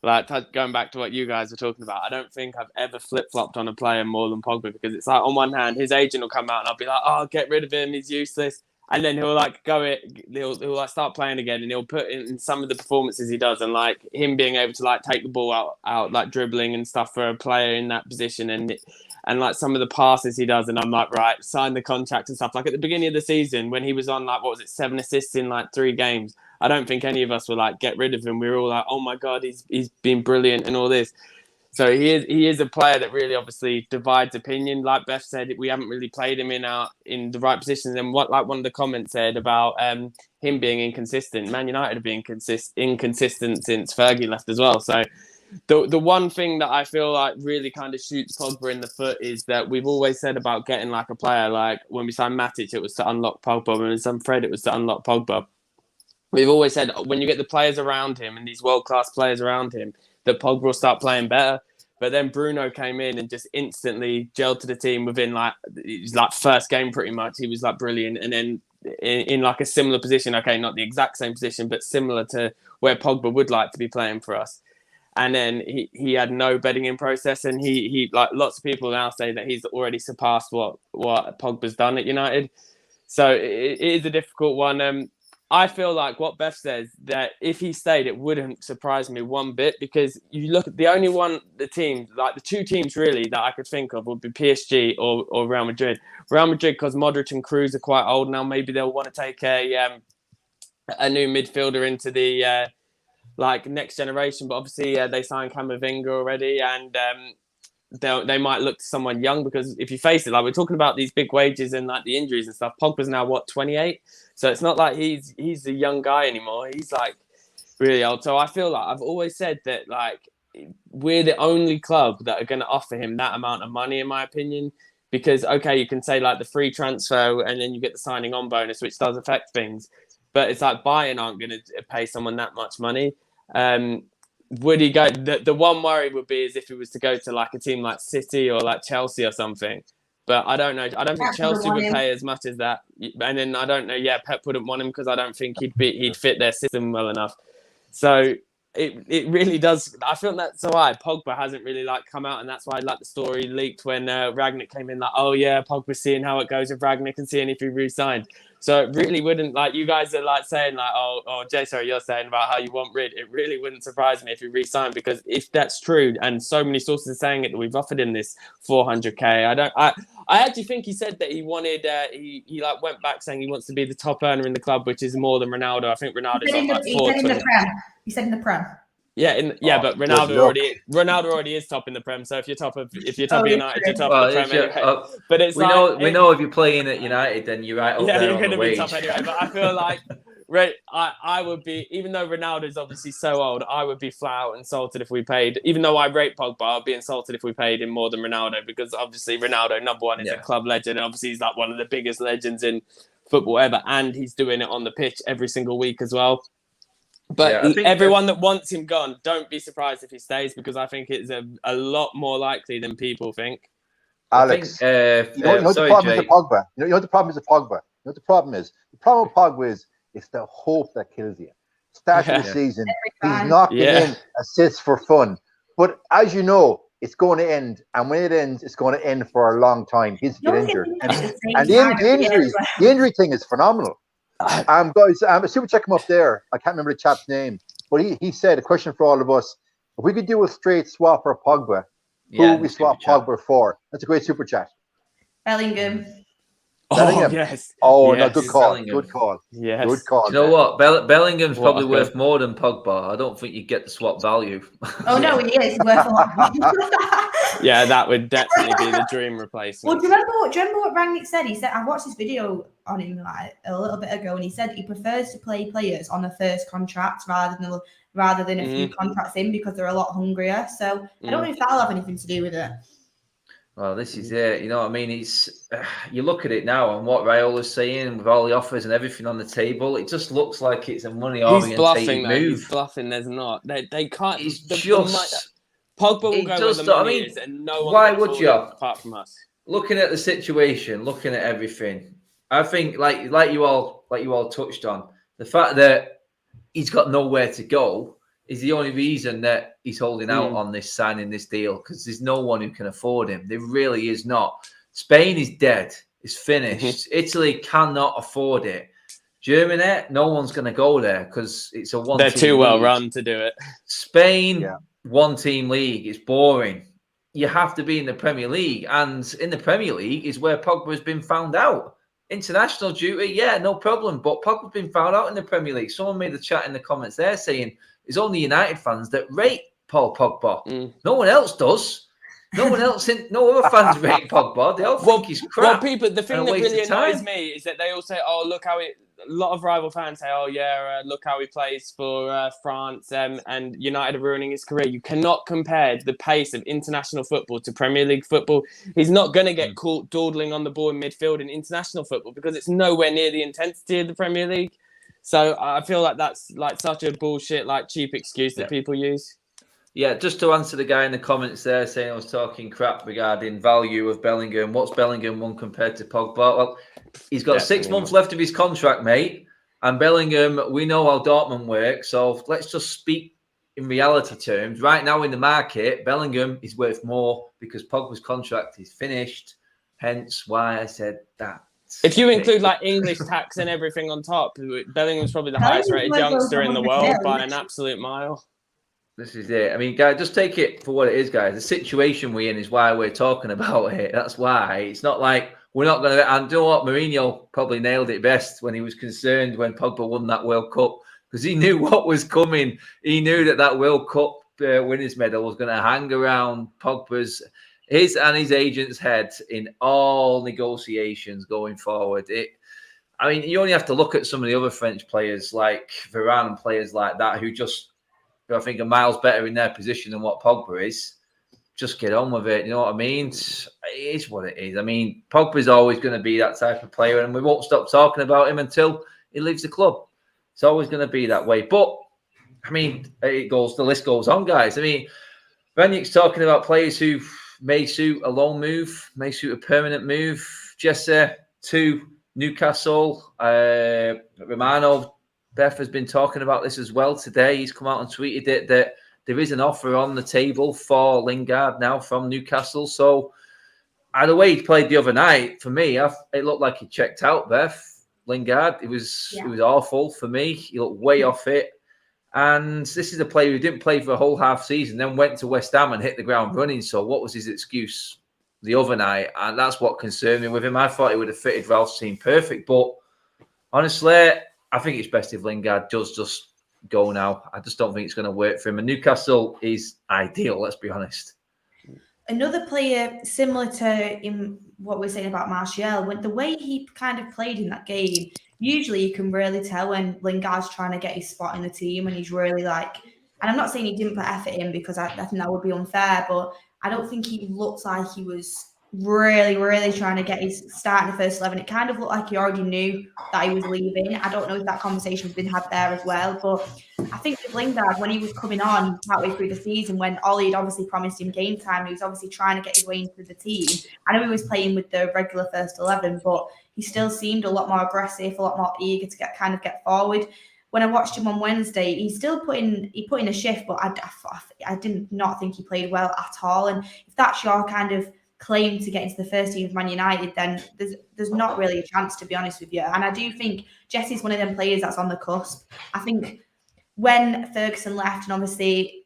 like going back to what you guys were talking about, I don't think I've ever flip-flopped on a player more than Pogba, because it's like on one hand, his agent will come out and I'll be like, oh, get rid of him, he's useless. And then he'll like he'll like start playing again, and he'll put in some of the performances he does, and like him being able to like take the ball out like dribbling and stuff for a player in that position, and like some of the passes he does, and I'm like, right, sign the contract and stuff. Like at the beginning of the season when he was on like 7 assists in like 3 games, I don't think any of us were like, get rid of him. We were all like, oh my God, he's been brilliant and all this. So he is a player that really obviously divides opinion. Like Beth said, we haven't really played him in the right positions. And what like one of the comments said about him being inconsistent, Man United have been inconsistent since Fergie left as well. So the one thing that I feel like really kind of shoots Pogba in the foot is that we've always said about getting like a player, like when we signed Matic, it was to unlock Pogba. When we signed Fred, it was to unlock Pogba. We've always said when you get the players around him and these world-class players around him, that Pogba will start playing better. But then Bruno came in and just instantly gelled to the team within like first game pretty much. He was like brilliant. And then in like a similar position, okay, not the exact same position, but similar to where Pogba would like to be playing for us. and then he had no bedding in process, and he like lots of people now say that he's already surpassed what Pogba's done at United. So it is a difficult one. I feel like what Beth says, that if he stayed, it wouldn't surprise me one bit, because you look at the two teams really that I could think of would be PSG or Real Madrid. Real Madrid, because Modric and Kroos are quite old now, maybe they'll want to take a new midfielder into the next generation. But obviously they signed Camavinga already, and they might look to someone young, because if you face it, like we're talking about these big wages and like the injuries and stuff. Pogba's now 28, so it's not like he's a young guy anymore. He's like really old. So I feel like I've always said that like we're the only club that are going to offer him that amount of money, in my opinion. Because okay, you can say like the free transfer and then you get the signing on bonus, which does affect things, but it's like Bayern aren't going to pay someone that much money. Would he go? The one worry would be is if he was to go to like a team like City or like Chelsea or something. But I don't know. I don't think Chelsea would pay as much as that. And then I don't know. Yeah, Pep wouldn't want him because I don't think he'd fit their system well enough. So it really does. I feel that's why Pogba hasn't really like come out, and that's why like the story leaked when Rangnick came in. Like, oh yeah, Pogba's seeing how it goes with Rangnick and seeing if he re-signed. So it really wouldn't, like you guys are like saying like, Jay, sorry, you're saying about how you want rid. It really wouldn't surprise me if he re-signed, because if that's true, and so many sources are saying it, that we've offered him this 400k. I actually think he said that he wanted. He like went back saying he wants to be the top earner in the club, which is more than Ronaldo. I think Ronaldo's on like 420. He said in the Prem. Yeah, but Ronaldo already is top in the Prem. So if you're top of United, you're top of the Prem anyway. But it's we know if you're playing at United, then you're right up there. Yeah, you're going to be top anyway. But I feel like I would be, even though Ronaldo's obviously so old, I would be flat out insulted if we paid. Even though I rate Pogba, I'd be insulted if we paid him more than Ronaldo, because obviously Ronaldo, number one, is a club legend, and obviously he's like one of the biggest legends in football ever, and he's doing it on the pitch every single week as well. But everyone that wants him gone, don't be surprised if he stays, because I think it's a lot more likely than people think. Alex, you know what the problem is with Pogba? You know what the problem is with Pogba? You know what the problem is? The problem with Pogba is it's the hope that kills you. Start of the season, he's knocking in assists for fun. But as you know, it's going to end. And when it ends, it's going to end for a long time. He's get injured. And the injury thing is phenomenal. Guys, a super check him up there. I can't remember the chap's name, but he said, a question for all of us: if we could do a straight swap for Pogba, who would we swap Pogba for? That's a great super chat. Bellingham. Bellingham. Yes. Oh, yes. No, good call. Bellingham. Good call. Yes. Good call. You know what? Bellingham's probably worth more than Pogba. I don't think you get the swap value. Oh no, he is worth a lot. Yeah, that would definitely be the dream replacement. Well, do you remember what Rangnick said? He said, I watched this video on him like a little bit ago, and he said he prefers to play players on a first contract rather than a few contracts in, because they're a lot hungrier. So I don't know if that'll have anything to do with it. Well, this is it. You know what I mean? It's you look at it now and what Raiola's saying with all the offers and everything on the table. It just looks like it's a money-oriented move. He's bluffing. There's not. They can't. It's just Pogba will go where the money is, and no one. Why would you? Apart from us. Looking at the situation, looking at everything, I think like you all touched on, the fact that he's got nowhere to go is the only reason that he's holding out on this signing this deal, because there's no one who can afford him. There really is not. Spain is dead. It's finished. Italy cannot afford it. Germany, no one's going to go there because it's a one. They're too well run to do it. Spain, one-team league. It's boring. You have to be in the Premier League, and in the Premier League is where Pogba has been found out. International duty, no problem. But Pogba's been found out in the Premier League. Someone made a chat in the comments there saying it's only United fans that rate Paul Pogba. No one else does. No other fans rate Pogba. They all think he's crap. Well, the thing that really annoys me is that they all say, "Oh, look how it." A lot of rival fans say, "Oh yeah, look how he plays for France," and United are ruining his career. You cannot compare the pace of international football to Premier League football. He's not going to get caught dawdling on the ball in midfield in international football because it's nowhere near the intensity of the Premier League. So I feel like that's like such a bullshit, like cheap excuse that people use. Yeah, just to answer the guy in the comments there saying I was talking crap regarding value of Bellingham. What's Bellingham won compared to Pogba? Well, he's got 6 months left of his contract, mate. And Bellingham, we know how Dortmund works. So let's just speak in reality terms, right now in the market, Bellingham is worth more because Pogba's contract is finished. Hence why I said that. If you include like English tax and everything on top, Bellingham's probably the highest rated youngster in the world by an absolute mile. This is it. I mean, guys, just take it for what it is, guys. The situation we're in is why we're talking about it. That's why. It's not like we're not going to... And you know what? Mourinho probably nailed it best when he was concerned when Pogba won that World Cup because he knew what was coming. He knew that World Cup winners medal was going to hang around Pogba's, his and his agent's head in all negotiations going forward. I mean, you only have to look at some of the other French players like Varane and players like that who I think are miles better in their position than what Pogba is. Just get on with it. You know what I mean? It is what it is. I mean, Pogba's always going to be that type of player, and we won't stop talking about him until he leaves the club. It's always going to be that way. But, I mean, the list goes on, guys. I mean, Rangnick's talking about players who may suit a loan move, may suit a permanent move. Jesse to Newcastle. Romano Beth has been talking about this as well today. He's come out and tweeted it that there is an offer on the table for Lingard now from Newcastle. So, the way he played the other night, for me, it looked like he checked out, Beth. Lingard, it was awful for me. He looked way off it. And this is a player who didn't play for a whole half season, then went to West Ham and hit the ground running. So what was his excuse the other night? And that's what concerned me with him. I thought he would have fitted Ralph's team perfect. But honestly, I think it's best if Lingard does just go now. I just don't think it's going to work for him. And Newcastle is ideal, let's be honest. Another player similar to in what we're saying about Martial, when the way he kind of played in that game, usually you can really tell when Lingard's trying to get his spot in the team and he's really like, and I'm not saying he didn't put effort in because I think that would be unfair, but I don't think he looked like he was really trying to get his start in the first 11. It kind of looked like he already knew that he was leaving. I don't know if that conversation has been had there as well, but I think with Lingard, when he was coming on partway through the season, when Ollie had obviously promised him game time, he was obviously trying to get his way into the team. I know he was playing with the regular first 11, but he still seemed a lot more aggressive, a lot more eager to get forward. When I watched him on Wednesday, he put in a shift, but I did not think he played well at all. And if that's your kind of claim to get into the first team of Man United, then there's not really a chance, to be honest with you. And I do think Jesse's one of them players that's on the cusp. I think when Ferguson left, and obviously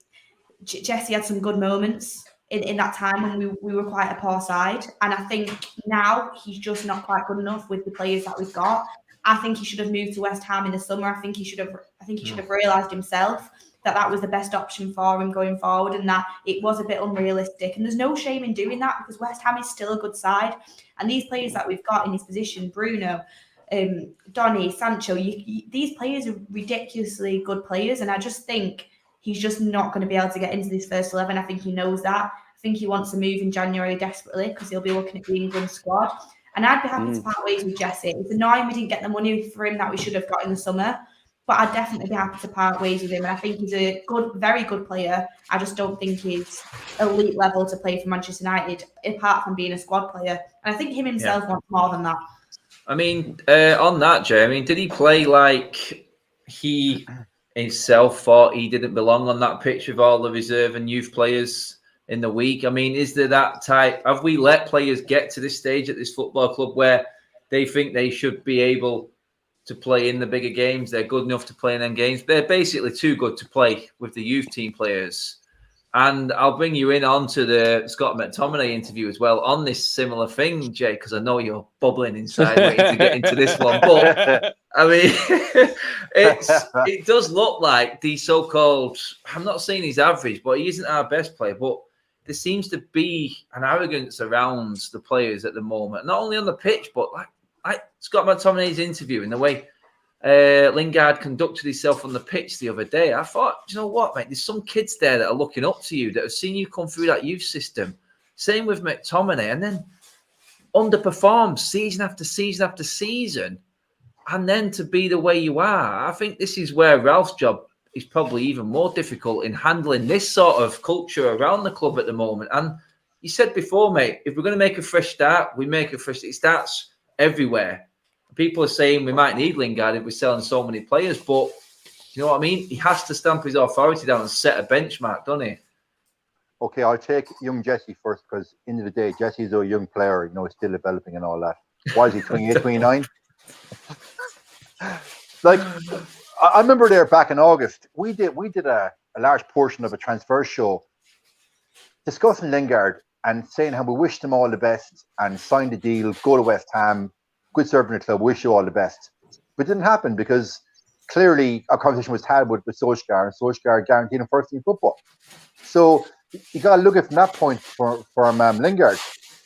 Jesse had some good moments in that time when we were quite a poor side. And I think now he's just not quite good enough with the players that we've got. I think he should have moved to West Ham in the summer. I think he should have realised himself that was the best option for him going forward, and that it was a bit unrealistic. And there's no shame in doing that because West Ham is still a good side. And these players that we've got in his position, Bruno, Donny, Sancho, these players are ridiculously good players. And I just think he's just not going to be able to get into this first 11. I think he knows that. I think he wants to move in January desperately because he'll be looking at the England squad. And I'd be happy to part ways with Jesse. It's annoying we didn't get the money for him that we should have got in the summer. But I'd definitely be happy to part ways with him. And I think he's a very good player. I just don't think he's elite level to play for Manchester United, apart from being a squad player. And I think him himself wants more than that. I mean, on that, Jay, I mean, did he play like he himself thought he didn't belong on that pitch with all the reserve and youth players in the week? I mean, is there that type? Have we let players get to this stage at this football club where they think they should be able to play in the bigger games? They're good enough to play in them games. They're basically too good to play with the youth team players. And I'll bring you in onto the Scott McTominay interview as well on this similar thing, Jay, because I know you're bubbling inside waiting to get into this one. But I mean, it does look like the so-called, I'm not saying he's average, but he isn't our best player. But there seems to be an arrogance around the players at the moment, not only on the pitch, but like Scott McTominay's interview and the way Lingard conducted himself on the pitch the other day. I thought, you know what, mate? There's some kids there that are looking up to you, that have seen you come through that youth system. Same with McTominay, and then underperforms season after season after season, and then to be the way you are. I think this is where Ralph's job is probably even more difficult in handling this sort of culture around the club at the moment. And you said before, mate, if we're going to make a fresh start, we make a fresh. It starts everywhere. People are saying we might need Lingard if we're selling so many players, but you know what I mean? He has to stamp his authority down and set a benchmark, doesn't he? Okay, I'll take young Jesse first because, end of the day, Jesse's a young player. He's still developing and all that. Why is he 28, 29? Like, I remember there back in August, we did a large portion of a transfer show discussing Lingard and saying how we wished him all the best and signed the deal, go to West Ham, good serving the club, wish you all the best. But it didn't happen because clearly a conversation was had with Solskjaer, and Solskjaer guaranteed him first team football. So you got to look at from that point from Lingard.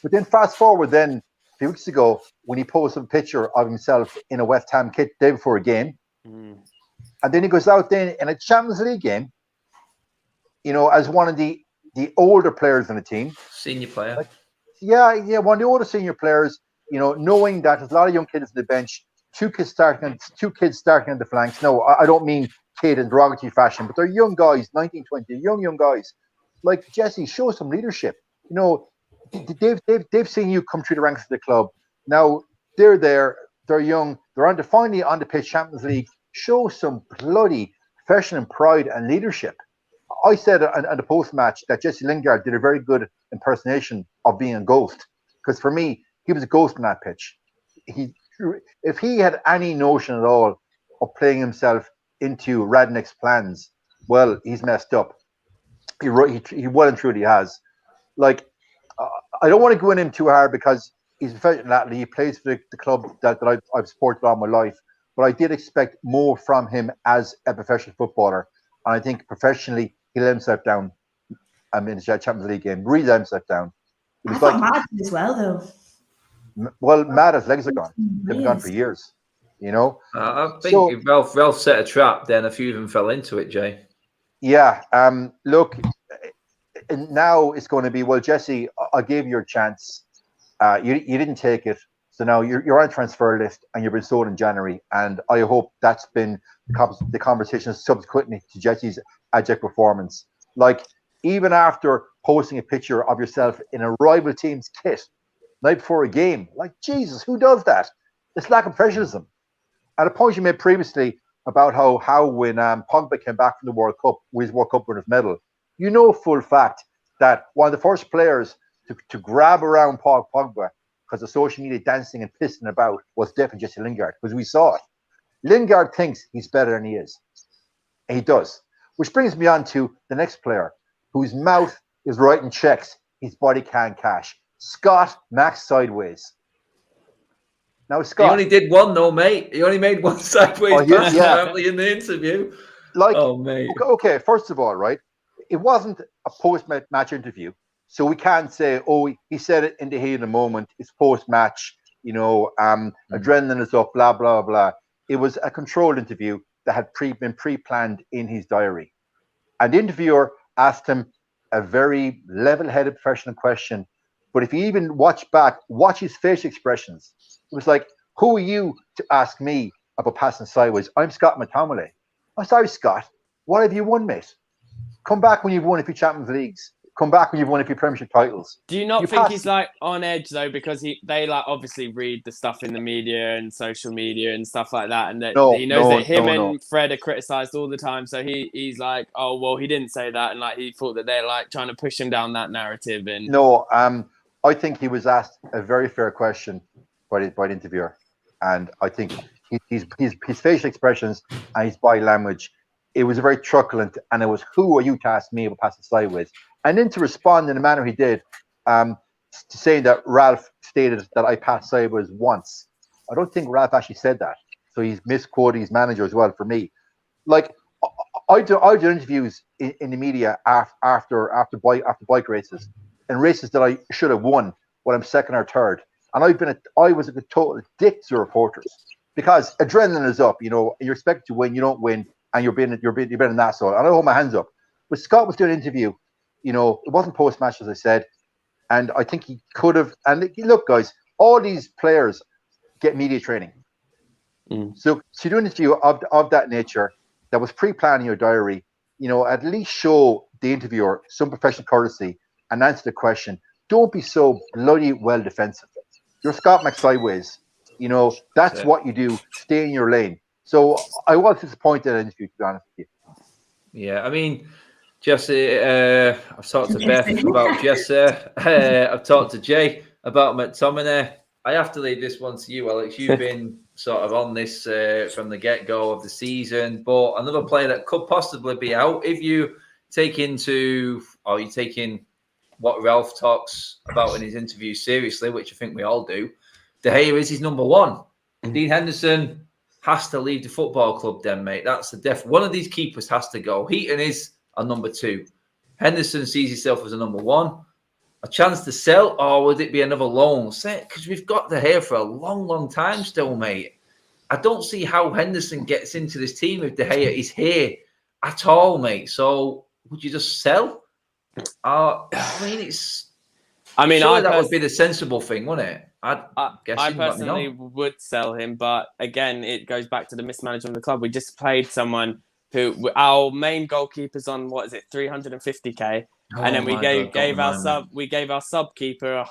But then fast forward then a few weeks ago when he posted a picture of himself in a West Ham kit the day before a game. And then he goes out then in a Champions League game, as one of the older players in the team. Senior player. Like, one of the older senior players, knowing that there's a lot of young kids on the bench, two kids starting on the flanks. No, I don't mean kid in derogatory fashion, but they're young guys, 19, 20, young guys. Like, Jesse, show some leadership. They've seen you come through the ranks of the club. Now they're there, they're young, they're finally on the pitch, Champions League. Show some bloody profession and pride and leadership. I said on the post-match that Jesse Lingard did a very good impersonation of being a ghost, because for me, he was a ghost on that pitch. If he had any notion at all of playing himself into Rangnick's plans, well, he's messed up. He well and truly has. Like, I don't want to go in him too hard because he's a professional athlete. He plays for the club that I've supported all my life. But I did expect more from him as a professional footballer. And I think professionally, he let himself down in the Champions League game. Really let himself down. I thought Matt as well, though. Well, Matt's legs are gone. They've been gone for years. I think Ralph set a trap, then a few of them fell into it, Jay. Yeah. Look, now it's going to be, well, Jesse, I gave you a chance. You didn't take it. So now you're on a transfer list and you've been sold in January. And I hope that's been the conversation subsequently to Jesse's abject performance. Like, even after posting a picture of yourself in a rival team's kit night before a game, like, Jesus, who does that? It's lack of professionalism. At a point you made previously about how when Pogba came back from the World Cup with his World Cup winners medal, full fact that one of the first players to grab around Pogba because of social media dancing and pissing about was definitely Jesse Lingard, because we saw it. Lingard thinks he's better than he is. And he does. Which brings me on to the next player whose mouth is writing checks his body can't cash. Scott Max Sideways. Now, Scott. He only did one, though, mate. He only made one sideways pass apparently in the interview. Like, oh, mate. Okay, first of all, right, it wasn't a post-match interview. So we can't say, he said it in the heat of the moment. It's post-match, adrenaline is up, blah, blah, blah. It was a controlled interview that had been pre-planned in his diary. And the interviewer asked him a very level-headed professional question. But if you even watch his facial expressions, it was like, who are you to ask me about passing sideways? I'm Scott Mctominay. I'm sorry, Scott. What have you won, mate? Come back when you've won a few Champions Leagues. Come back when you've won a few Premiership titles. Do you not think he's like on edge though, because they like obviously read the stuff in the media and social media and stuff like that, and that he knows that him and Fred are criticised all the time. So he's like, oh well, he didn't say that, and like he thought that they're like trying to push him down that narrative. And I think he was asked a very fair question by the interviewer, and I think his facial expressions and his body language, it was very truculent, and it was, who are you to ask me about passing sideways? And then to respond in the manner he did, to saying that Ralph stated that I passed sideways once. I don't think Ralph actually said that. So he's misquoting his manager as well for me. Like, I do interviews in the media after bike races, and races that I should have won when I'm second or third. And I was a total dick to reporters because adrenaline is up, you're expected to win, you don't win, and you're being an asshole. And I hold my hands up. But Scott was doing an interview. It wasn't post-match, as I said, and I think he could have. And look, guys, all these players get media training. So to do an interview of that nature that was pre-planned in your diary, at least show the interviewer some professional courtesy and answer the question. Don't be so bloody well defensive. You're Scott McSideways. That's what you do. Stay in your lane. So I was disappointed in the interview, to be honest with you. Yeah, I mean, Jesse, I've talked to Beth about Jesse. I've talked to Jay about McTominay. I have to leave this one to you, Alex. You've been sort of on this from the get-go of the season, but another player that could possibly be out if you take you're taking what Ralph talks about in his interview seriously, which I think we all do. De Gea is his number one. Dean Henderson has to leave the football club then, mate. That's the one of these keepers has to go. Heaton is a number two. Henderson sees himself as a number one. A chance to sell, or would it be another loan? Because we've got De Gea for a long, long time still, mate. I don't see how Henderson gets into this team if De Gea is here at all, mate. So would you just sell? I mean, that would be the sensible thing, wouldn't it? I personally would sell him, but again, it goes back to the mismanagement of the club. We just played someone who our main goalkeeper's on 350k, and then we gave our sub keeper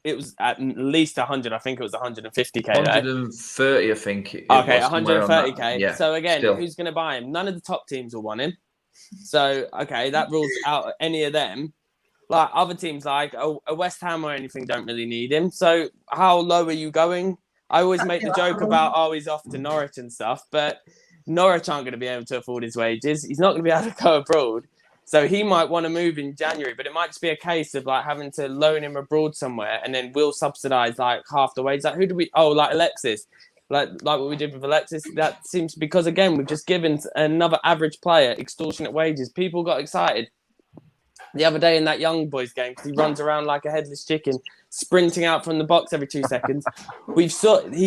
it was at least 100. I think it was 150k. 130, I think. Okay, 130k. Yeah, so again, who's going to buy him? None of the top teams will want him. So okay, that rules out any of them. Like other teams, like a West Ham or anything, don't really need him. So how low are you going? I always make the joke about, he's off to Norwich and stuff, but Norwich aren't going to be able to afford his wages. He's not going to be able to go abroad. So he might want to move in January, but it might just be a case of like having to loan him abroad somewhere, and then we'll subsidise like half the wage. Like who do we? Oh, like Alexis, like what we did with Alexis. That seems because again we've just given another average player extortionate wages. People got excited the other day in that young boys game because he runs around like a headless chicken, sprinting out from the box every 2 seconds. He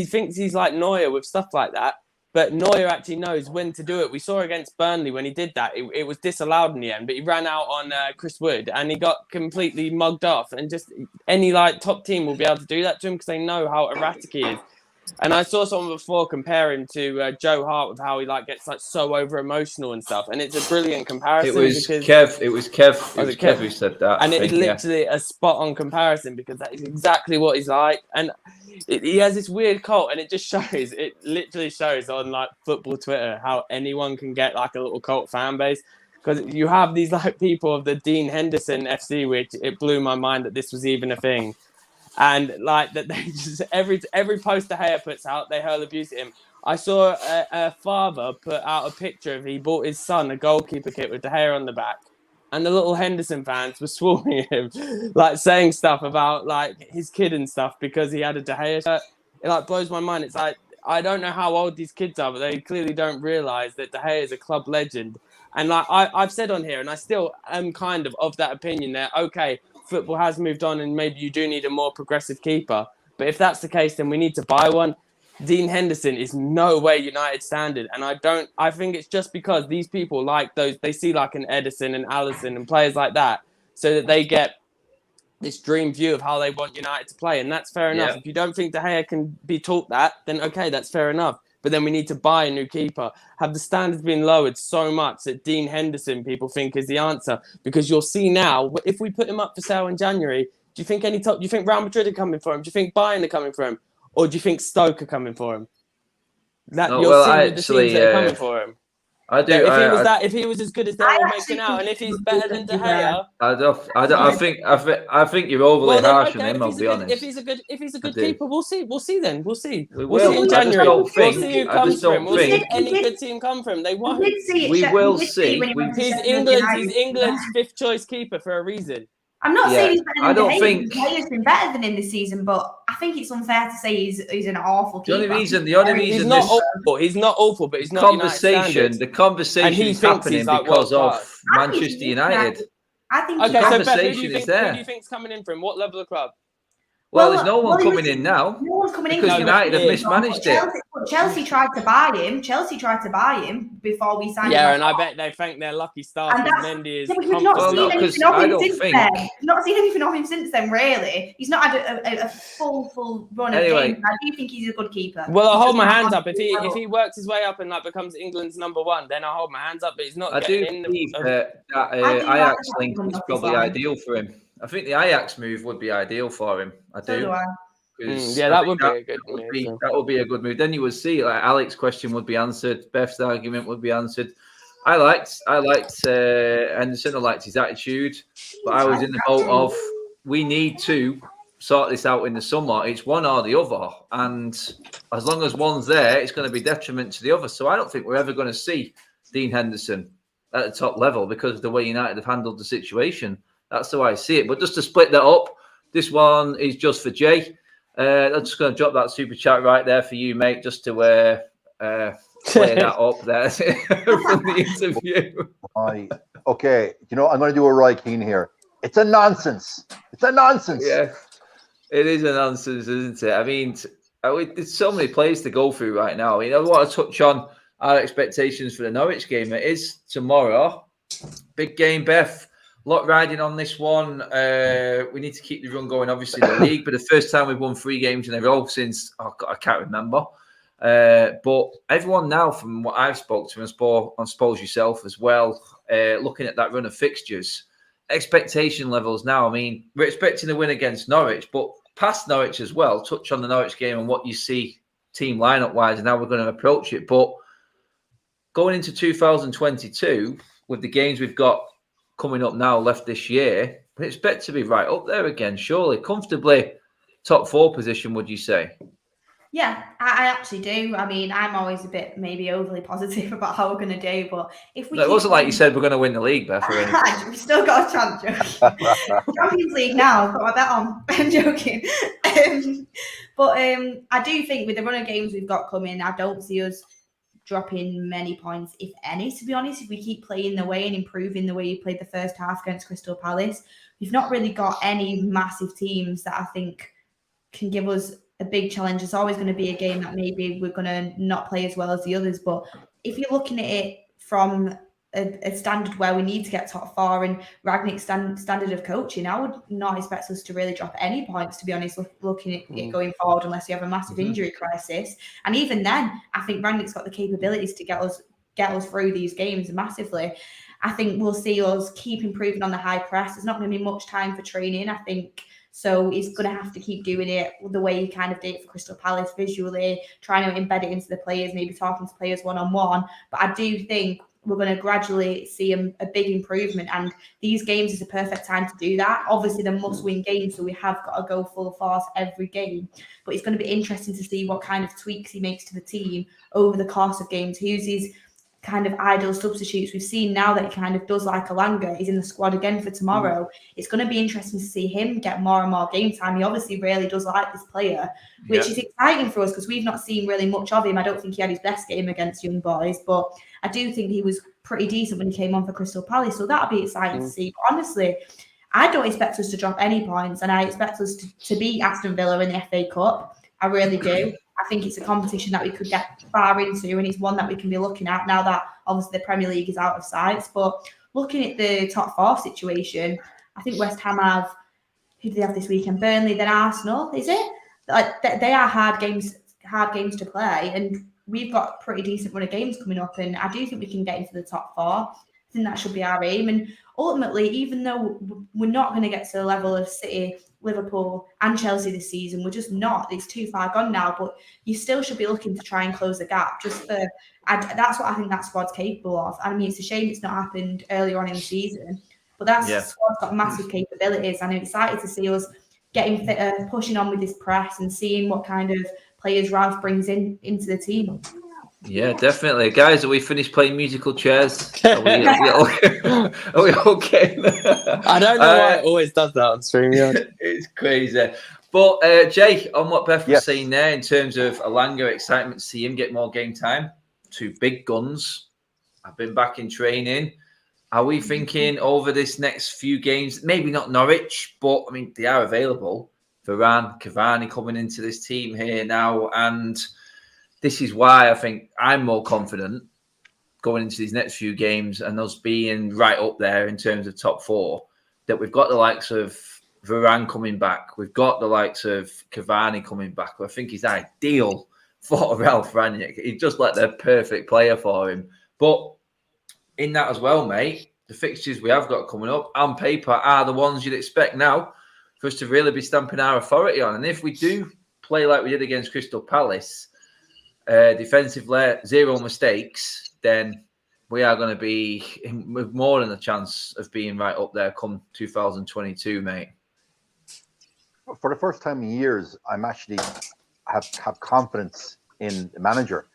thinks he's like Neuer with stuff like that, but Neuer actually knows when to do it. We saw against Burnley when he did that. It was disallowed in the end, but he ran out on Chris Wood and he got completely mugged off. And just any like top team will be able to do that to him because they know how erratic he is. And I saw someone before compare him to Joe Hart with how he like gets like so over emotional and stuff. And it's a brilliant comparison. It was Kev who said that. And it's literally a spot on comparison because that is exactly what he's like. And he has this weird cult, and it just shows. It literally shows on like football Twitter how anyone can get like a little cult fan base. Because you have these like people of the Dean Henderson FC, which it blew my mind that this was even a thing. And like that, they just every post De Gea puts out, they hurl abuse at him. I saw a father put out a picture of he bought his son a goalkeeper kit with De Gea on the back, and the little Henderson fans were swarming him, like saying stuff about like his kid and stuff because he had a De Gea shirt. It like blows my mind. It's like I don't know how old these kids are, but they clearly don't realise that De Gea is a club legend. And like I've said on here, and I still am kind of that opinion that okay, football has moved on and maybe you do need a more progressive keeper. But if that's the case, then we need to buy one. Dean Henderson is no way United standard. And I think it's just because these people like those, they see like an Edison and Alisson and players like that, so that they get this dream view of how they want United to play. And that's fair enough. Yeah. If you don't think De Gea can be taught that, then okay, that's fair enough. But then we need to buy a new keeper. Have the standards been lowered so much that Dean Henderson people think is the answer? Because you'll see now, if we put him up for sale in January, do you think do you think Real Madrid are coming for him? Do you think Bayern are coming for him? Or do you think Stoke are coming for him? You'll see the teams that are coming for him. I do. If he was as good as they're all making out, and if he's better than De Gea, I think you're overly harsh on him. I'll be honest. If he's a good keeper, we'll see. We'll see then. We'll see. We'll see in January. We'll see who comes for him. We'll see if any good team come from. They won't. We will see. He's England's fifth choice keeper for a reason. I'm not saying he's better than De Gea. De Gea's been better than him this season, but I think it's unfair to say he's an awful keeper. The only reason he's not awful, but he's not the conversation is happening because of Manchester United. I think okay. So who do you think's coming in from what level of club? Well, there's no one coming in now. No one's coming in because United have mismanaged it. Chelsea tried to buy him before we signed him. Yeah, and I bet they thank their lucky stars because Mendy is. We've not seen anything of him since then. Really, he's not had a full run of games. I do think he's a good keeper. Well, I'll hold my hands up if he works his way up and like becomes England's number one. Then I'll hold my hands up. But he's not. I do believe that Ajax link is probably ideal for him. I think the Ajax move would be ideal for him. I do. So do I. Yeah, that would be a good move. That would be a good move. Then you would see, like, Alex's question would be answered, Beth's argument would be answered. I liked Henderson. I liked his attitude, but I was in the boat of we need to sort this out in the summer. It's one or the other, and as long as one's there, it's going to be detriment to the other. So I don't think we're ever going to see Dean Henderson at the top level because of the way United have handled the situation. That's the way I see it. But just to split that up, this one is just for Jay. I'm just going to drop that super chat right there for you, mate, just to play that up there from the interview. Okay, I'm going to do a Roy Keane here. It's a nonsense. It's a nonsense. Yeah, it is a nonsense, isn't it? I mean, there's so many plays to go through right now. I want to touch on our expectations for the Norwich game. It is tomorrow. Big game, Beth. A lot riding on this one. We need to keep the run going, obviously, in the league. But the first time we've won 3 games in a row since, I can't remember. But everyone now, from what I've spoke to, and I suppose yourself as well, looking at that run of fixtures, expectation levels now. I mean, we're expecting a win against Norwich, but past Norwich as well. Touch on the Norwich game and what you see team lineup-wise and how we're going to approach it. But going into 2022, with the games we've got coming up now left this year, we expect to be right up there again, surely. Comfortably top 4 position, would you say? Yeah, I actually do. I mean, I'm always a bit maybe overly positive about how we're going to do, but if we... No, it wasn't like you said we're going to win the league, Beth. We've still got a chance, joking. Champions League now, got my bet on. I'm joking. But I do think with the run of games we've got coming, I don't see us dropping many points, if any, to be honest. If we keep playing the way and improving the way you played the first half against Crystal Palace, we've not really got any massive teams that I think can give us a big challenge. It's always going to be a game that maybe we're going to not play as well as the others. But if you're looking at it from a standard where we need to get top 4 and Rangnick's standard of coaching, I would not expect us to really drop any points, to be honest, looking at it going forward, unless you have a massive injury crisis. And even then, I think Rangnick's got the capabilities to get us through these games massively. I think we'll see us keep improving on the high press. There's not going to be much time for training, I think. So he's going to have to keep doing it the way he kind of did it for Crystal Palace, visually, trying to embed it into the players, maybe talking to players one-on-one. But I do think we're going to gradually see a big improvement. And these games is a perfect time to do that. Obviously, they're must-win games, so we have got to go full force every game. But it's going to be interesting to see what kind of tweaks he makes to the team over the course of games. Who's his kind of ideal substitutes? We've seen now that he kind of does like Lingard. He's in the squad again for tomorrow. It's going to be interesting to see him get more and more game time. He obviously really does like this player, which is exciting for us because we've not seen really much of him. I don't think he had his best game against Young Boys, but I do think he was pretty decent when he came on for Crystal Palace. So that'll be exciting to see. But honestly, I don't expect us to drop any points, and I expect us to beat Aston Villa in the FA Cup. I really do. I think it's a competition that we could get far into, and it's one that we can be looking at now that obviously the Premier League is out of sight. But looking at the top 4 situation, I think West Ham have, who do they have this weekend? Burnley, then Arsenal, is it? Like they are hard games to play, and we've got a pretty decent run of games coming up, and I do think we can get into the top 4. I think that should be our aim. And ultimately, even though we're not going to get to the level of City, Liverpool and Chelsea this season, we're just not. It's too far gone now, but you still should be looking to try and close the gap. That's what I think that squad's capable of. I mean, it's a shame it's not happened earlier on in the season, but that squad's got massive capabilities, and I'm excited to see us getting fitter, pushing on with this press and seeing what kind of players Ralph brings into the team. Yeah, definitely. Guys, have we finished playing musical chairs? Are we okay? I don't know why it always does that on stream. It's crazy. But Jay, on what Beth was saying there in terms of Alanga, excitement to see him get more game time, 2 big guns. I've been back in training. Are we thinking over this next few games, maybe not Norwich, but I mean, they are available. Varane, Cavani coming into this team here now, and this is why I think I'm more confident going into these next few games and us being right up there in terms of top 4, that we've got the likes of Varane coming back. We've got the likes of Cavani coming back, who I think is ideal for Ralph Rangnick. He's just like the perfect player for him. But in that as well, mate, the fixtures we have got coming up on paper are the ones you'd expect now for us to really be stamping our authority on. And if we do play like we did against Crystal Palace, defensive zero mistakes, then we are going to be with more than a chance of being right up there come 2022, mate. For the first time in years, I'm actually have confidence in the manager.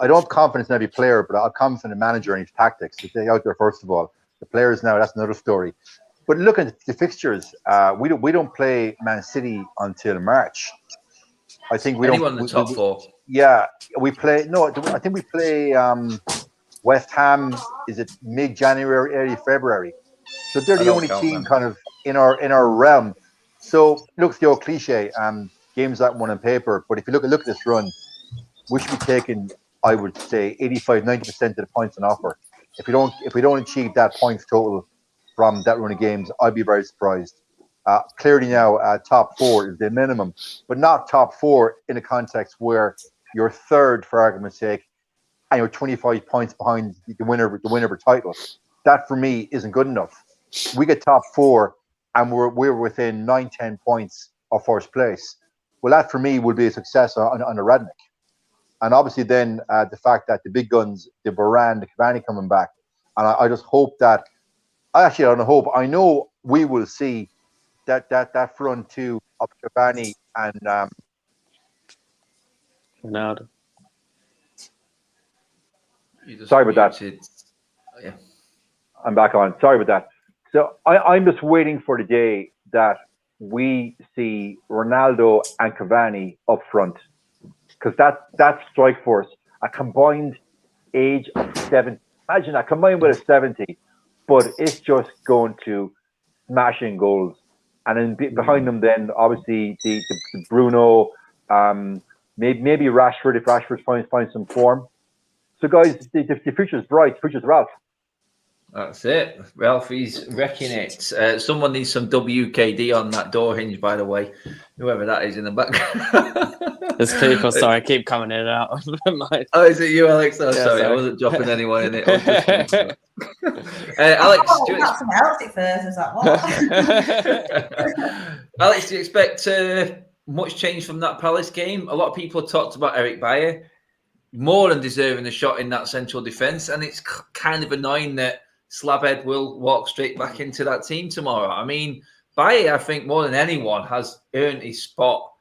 I don't have confidence in every player, but I have confidence in the manager and his tactics. To stay out there, first of all. The players now, that's another story. But look at the fixtures. We don't play Man City until March. I think we Anyone don't. in the top four. Yeah, we play. No, I think we play West Ham. Is it mid-January, early February? So they're the only team kind of in our realm. So look, the old cliche. Games that won on paper. But if you look at this run, we should be taking, I would say, 85-90% of the points on offer. If we don't achieve that points total from that run of games, I'd be very surprised. Clearly now, top four is the minimum, but not top four in a context where you're third, for argument's sake, and you're 25 points behind the winner of a title. That for me isn't good enough. We get top four, and we're within 9-10 points of first place. Well, that for me would be a success on a Rangnick. And obviously then the fact that the big guns, the Varane, the Cavani coming back. And I just hope that, I know we will see that front two of Cavani and Ronaldo. Sorry about that. Yeah. I'm back on. Sorry about that. So I'm just waiting for the day that we see Ronaldo and Cavani up front. Because that strike force, a combined age of 70. Imagine that, combined with a 70. But it's just going to smashing goals. And then behind them then, obviously, the Bruno, maybe Rashford, if Rashford finds some form. So, guys, the future's bright. The future's Ralph. That's it. Ralphie's wrecking it. Someone needs some WKD on that door hinge, by the way. Whoever that is in the background. There's people, sorry, keep coming in and out of my... Oh, is it you, Alex? Oh, Yeah, sorry, I wasn't dropping anyone in it. Alex, do you Alex, do you expect much change from that Palace game? A lot of people have talked about Eric Bailly more than deserving a shot in that central defence, and it's kind of annoying that Slabhead will walk straight back into that team tomorrow. I mean, Bailly, I think, more than anyone, has earned his spot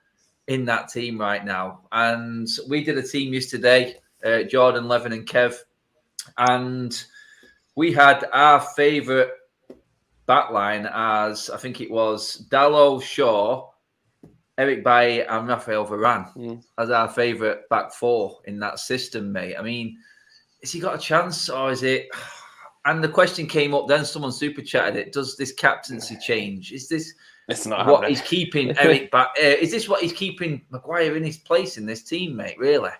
in that team right now. And we did a team yesterday, Jordan, Levin and Kev, and we had our favourite backline as, I think it was Dalot, Shaw, Eric Bailly and Raphael Varane as our favourite back four in that system, mate. I mean, has he got a chance or is it... And the question came up then, someone super chatted it, does this captaincy change? Is this what he's keeping Eric back? Is this what he's keeping Maguire in his place in this team, mate? Really?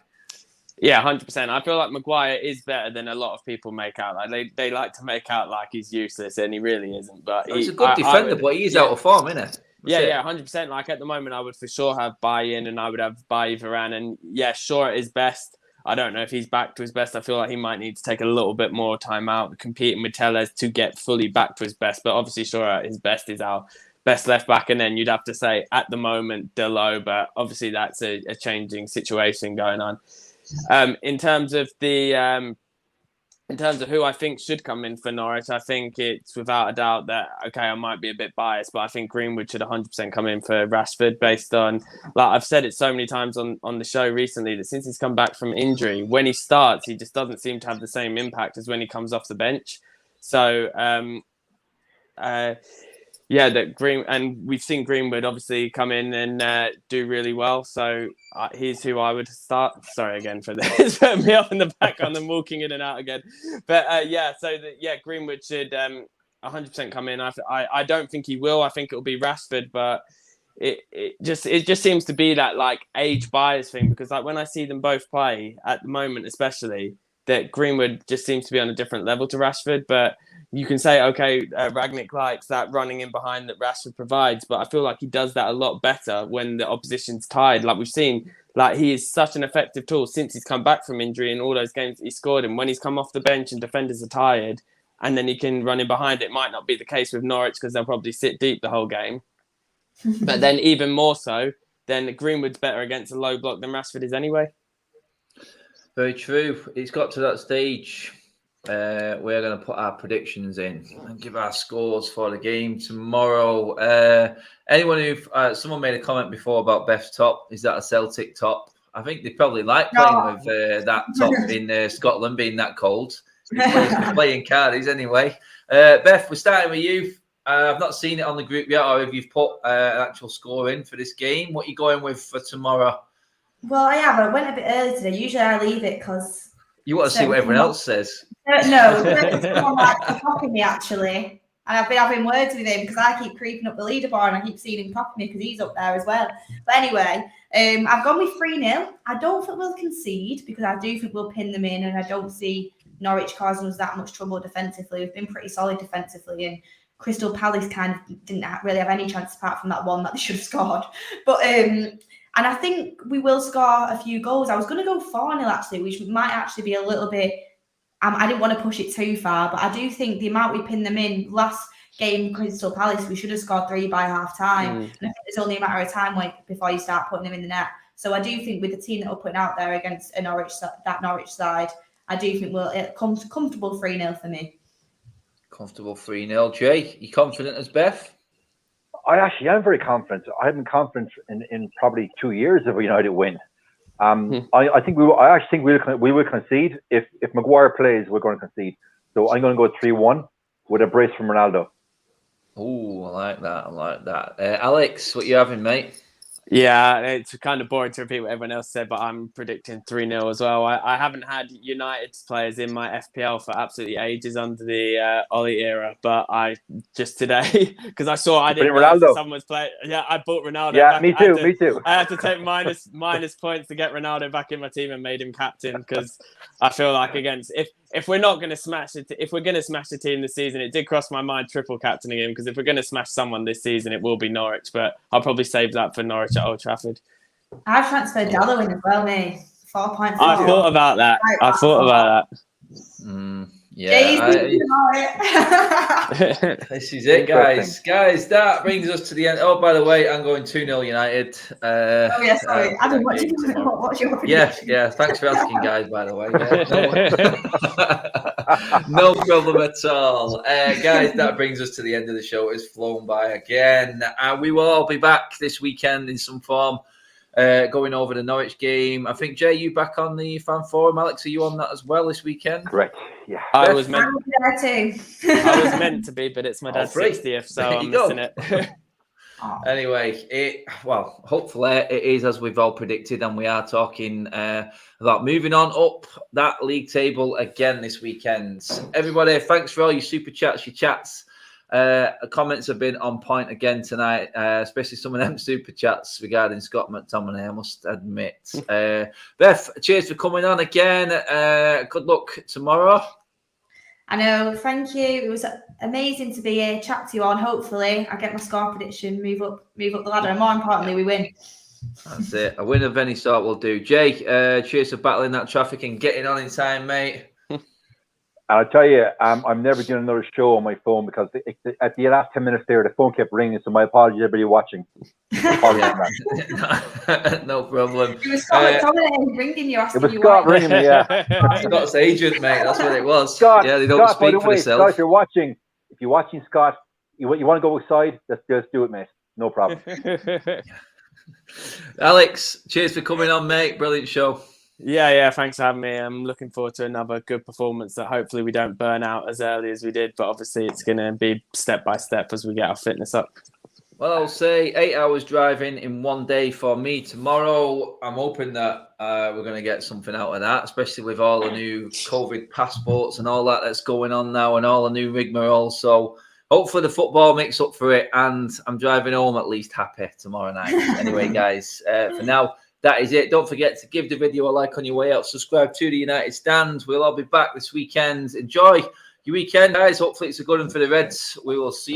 Yeah, 100%. I feel like Maguire is better than a lot of people make out. Like they like to make out like he's useless, and he really isn't. But he's a good defender, but he is out of form, isn't it? Yeah, 100%. Like at the moment, I would for sure have Bailly in, and I would have Bailly, Varane, and yeah, sure, at his best. I don't know if he's back to his best. I feel like he might need to take a little bit more time out competing with Tellez to get fully back to his best. But obviously, sure, at his best is our best left back. And then you'd have to say at the moment, Dalot. But obviously, that's a changing situation going on. In terms of who I think should come in for Norwich, I think it's without a doubt that, okay, I might be a bit biased, but I think Greenwood should 100% come in for Rashford based on, like I've said it so many times on the show recently, that since he's come back from injury, when he starts, he just doesn't seem to have the same impact as when he comes off the bench. So, we've seen Greenwood obviously come in and do really well. So he's who I would start. Sorry again for this, put me up in the background and walking in and out again. But Greenwood should 100% come in. I don't think he will. I think it'll be Rashford, but it just seems to be that like age bias thing, because like when I see them both play at the moment, especially, that Greenwood just seems to be on a different level to Rashford. But you can say, okay, Rangnick likes that running in behind that Rashford provides, but I feel like he does that a lot better when the opposition's tired. Like we've seen, like he is such an effective tool since he's come back from injury in all those games that he scored in. When he's come off the bench and defenders are tired, and then he can run in behind, it might not be the case with Norwich because they'll probably sit deep the whole game. But then even more so, then Greenwood's better against a low block than Rashford is anyway. Very true. It's got to that stage. We're going to put our predictions in and give our scores for the game tomorrow. Anyone who someone made a comment before about Beth's top. Is that a Celtic top? I think they probably like playing with that top in Scotland, being that cold. It's playing Cardiff anyway. Beth, we're starting with you. I've not seen it on the group yet, or if you've put an actual score in for this game. What are you going with for tomorrow? Well, I have. I went a bit early today. Usually I leave it because... You want to see what everyone else says? No, someone likes to copy me, actually. And I've been having words with him because I keep creeping up the leaderboard and I keep seeing him copy me because he's up there as well. But anyway, I've gone with 3-0. I don't think we'll concede because I do think we'll pin them in, and I don't see Norwich causing us that much trouble defensively. We've been pretty solid defensively, and Crystal Palace kind of didn't really have any chance apart from that one that they should have scored. But and I think we will score a few goals. I was going to go 4-0 actually, which might actually be a little bit... I didn't want to push it too far, but I do think the amount we pinned them in last game, Crystal Palace, we should have scored 3 by half time. And I think it's only a matter of time before you start putting them in the net. So I do think with the team that we're putting out there against that Norwich side, I do think it comes comfortable 3-0 for me. Comfortable 3-0. Jay, you confident as Beth? I actually am very confident. I haven't been confident in probably 2 years of a United win. I actually think we will concede. If Maguire plays, we're going to concede. So I'm going to go 3-1 with a brace from Ronaldo. Oh, I like that. Alex, what you having, mate? Yeah, it's kind of boring to repeat what everyone else said, but I'm predicting 3-0 as well. I haven't had United players in my FPL for absolutely ages under the Ollie era, but I just today, because I didn't realize that someone was playing. Yeah, I bought Ronaldo. Yeah, me too. I had to take minus points to get Ronaldo back in my team and made him captain, because I feel like if we're not going to smash it, if we're going to smash the team this season, it did cross my mind triple captaining him, because if we're going to smash someone this season, it will be Norwich, but I'll probably save that for Norwich at Old Trafford. I've transferred Dallow in as well, mate. 4.4. I thought about that. This is it, guys. That brings us to the end. Oh, by the way, I'm going 2-0 United. Sorry. Adam, what's your prediction? Yeah. Thanks for asking, guys, by the way. No problem at all. Guys, that brings us to the end of the show. It's flown by again. We will all be back this weekend in some form. Going over the Norwich game. I think, Jay, you back on the fan forum. Alex, are you on that as well this weekend? Correct. Yeah. I was meant to be, but it's my dad's 60th, so I'm missing it. Anyway, hopefully it is as we've all predicted, and we are talking about moving on up that league table again this weekend. Everybody, thanks for all your super chats, your chats. Comments have been on point again tonight, especially some of them super chats regarding Scott McTominay, I must admit. Beth, cheers for coming on again. Good luck tomorrow. I know, thank you. It was amazing to be here, chat to you on. Hopefully I get my score prediction, move up the ladder, and more importantly, we win. That's it. A win of any sort will do. Jay, cheers for battling that traffic and getting on in time, mate. I'll tell you, I'm never doing another show on my phone because at the last 10 minutes there, the phone kept ringing. So my apologies, everybody watching. No problem. It was Scott McTominay ringing you, asking you. It was Scott ringing me, yeah. Scott's agent, mate. That's what it was. Scott, yeah, they don't speak for themselves. Scott, if you're watching, Scott, you want to go outside? Just do it, mate. No problem. Alex, cheers for coming on, mate. Brilliant show. Yeah, thanks for having me. I'm looking forward to another good performance that hopefully we don't burn out as early as we did, but obviously it's going to be step by step as we get our fitness up. Well, I'll say 8 hours driving in one day for me tomorrow. I'm hoping that we're going to get something out of that, especially with all the new COVID passports and all that's going on now and all the new rigmarole. So hopefully the football makes up for it, and I'm driving home at least happy tomorrow night. Anyway, guys, for now, that is it. Don't forget to give the video a like on your way out. Subscribe to the United Stand. We'll all be back this weekend. Enjoy your weekend, guys. Hopefully it's a good one for the Reds. We will see you.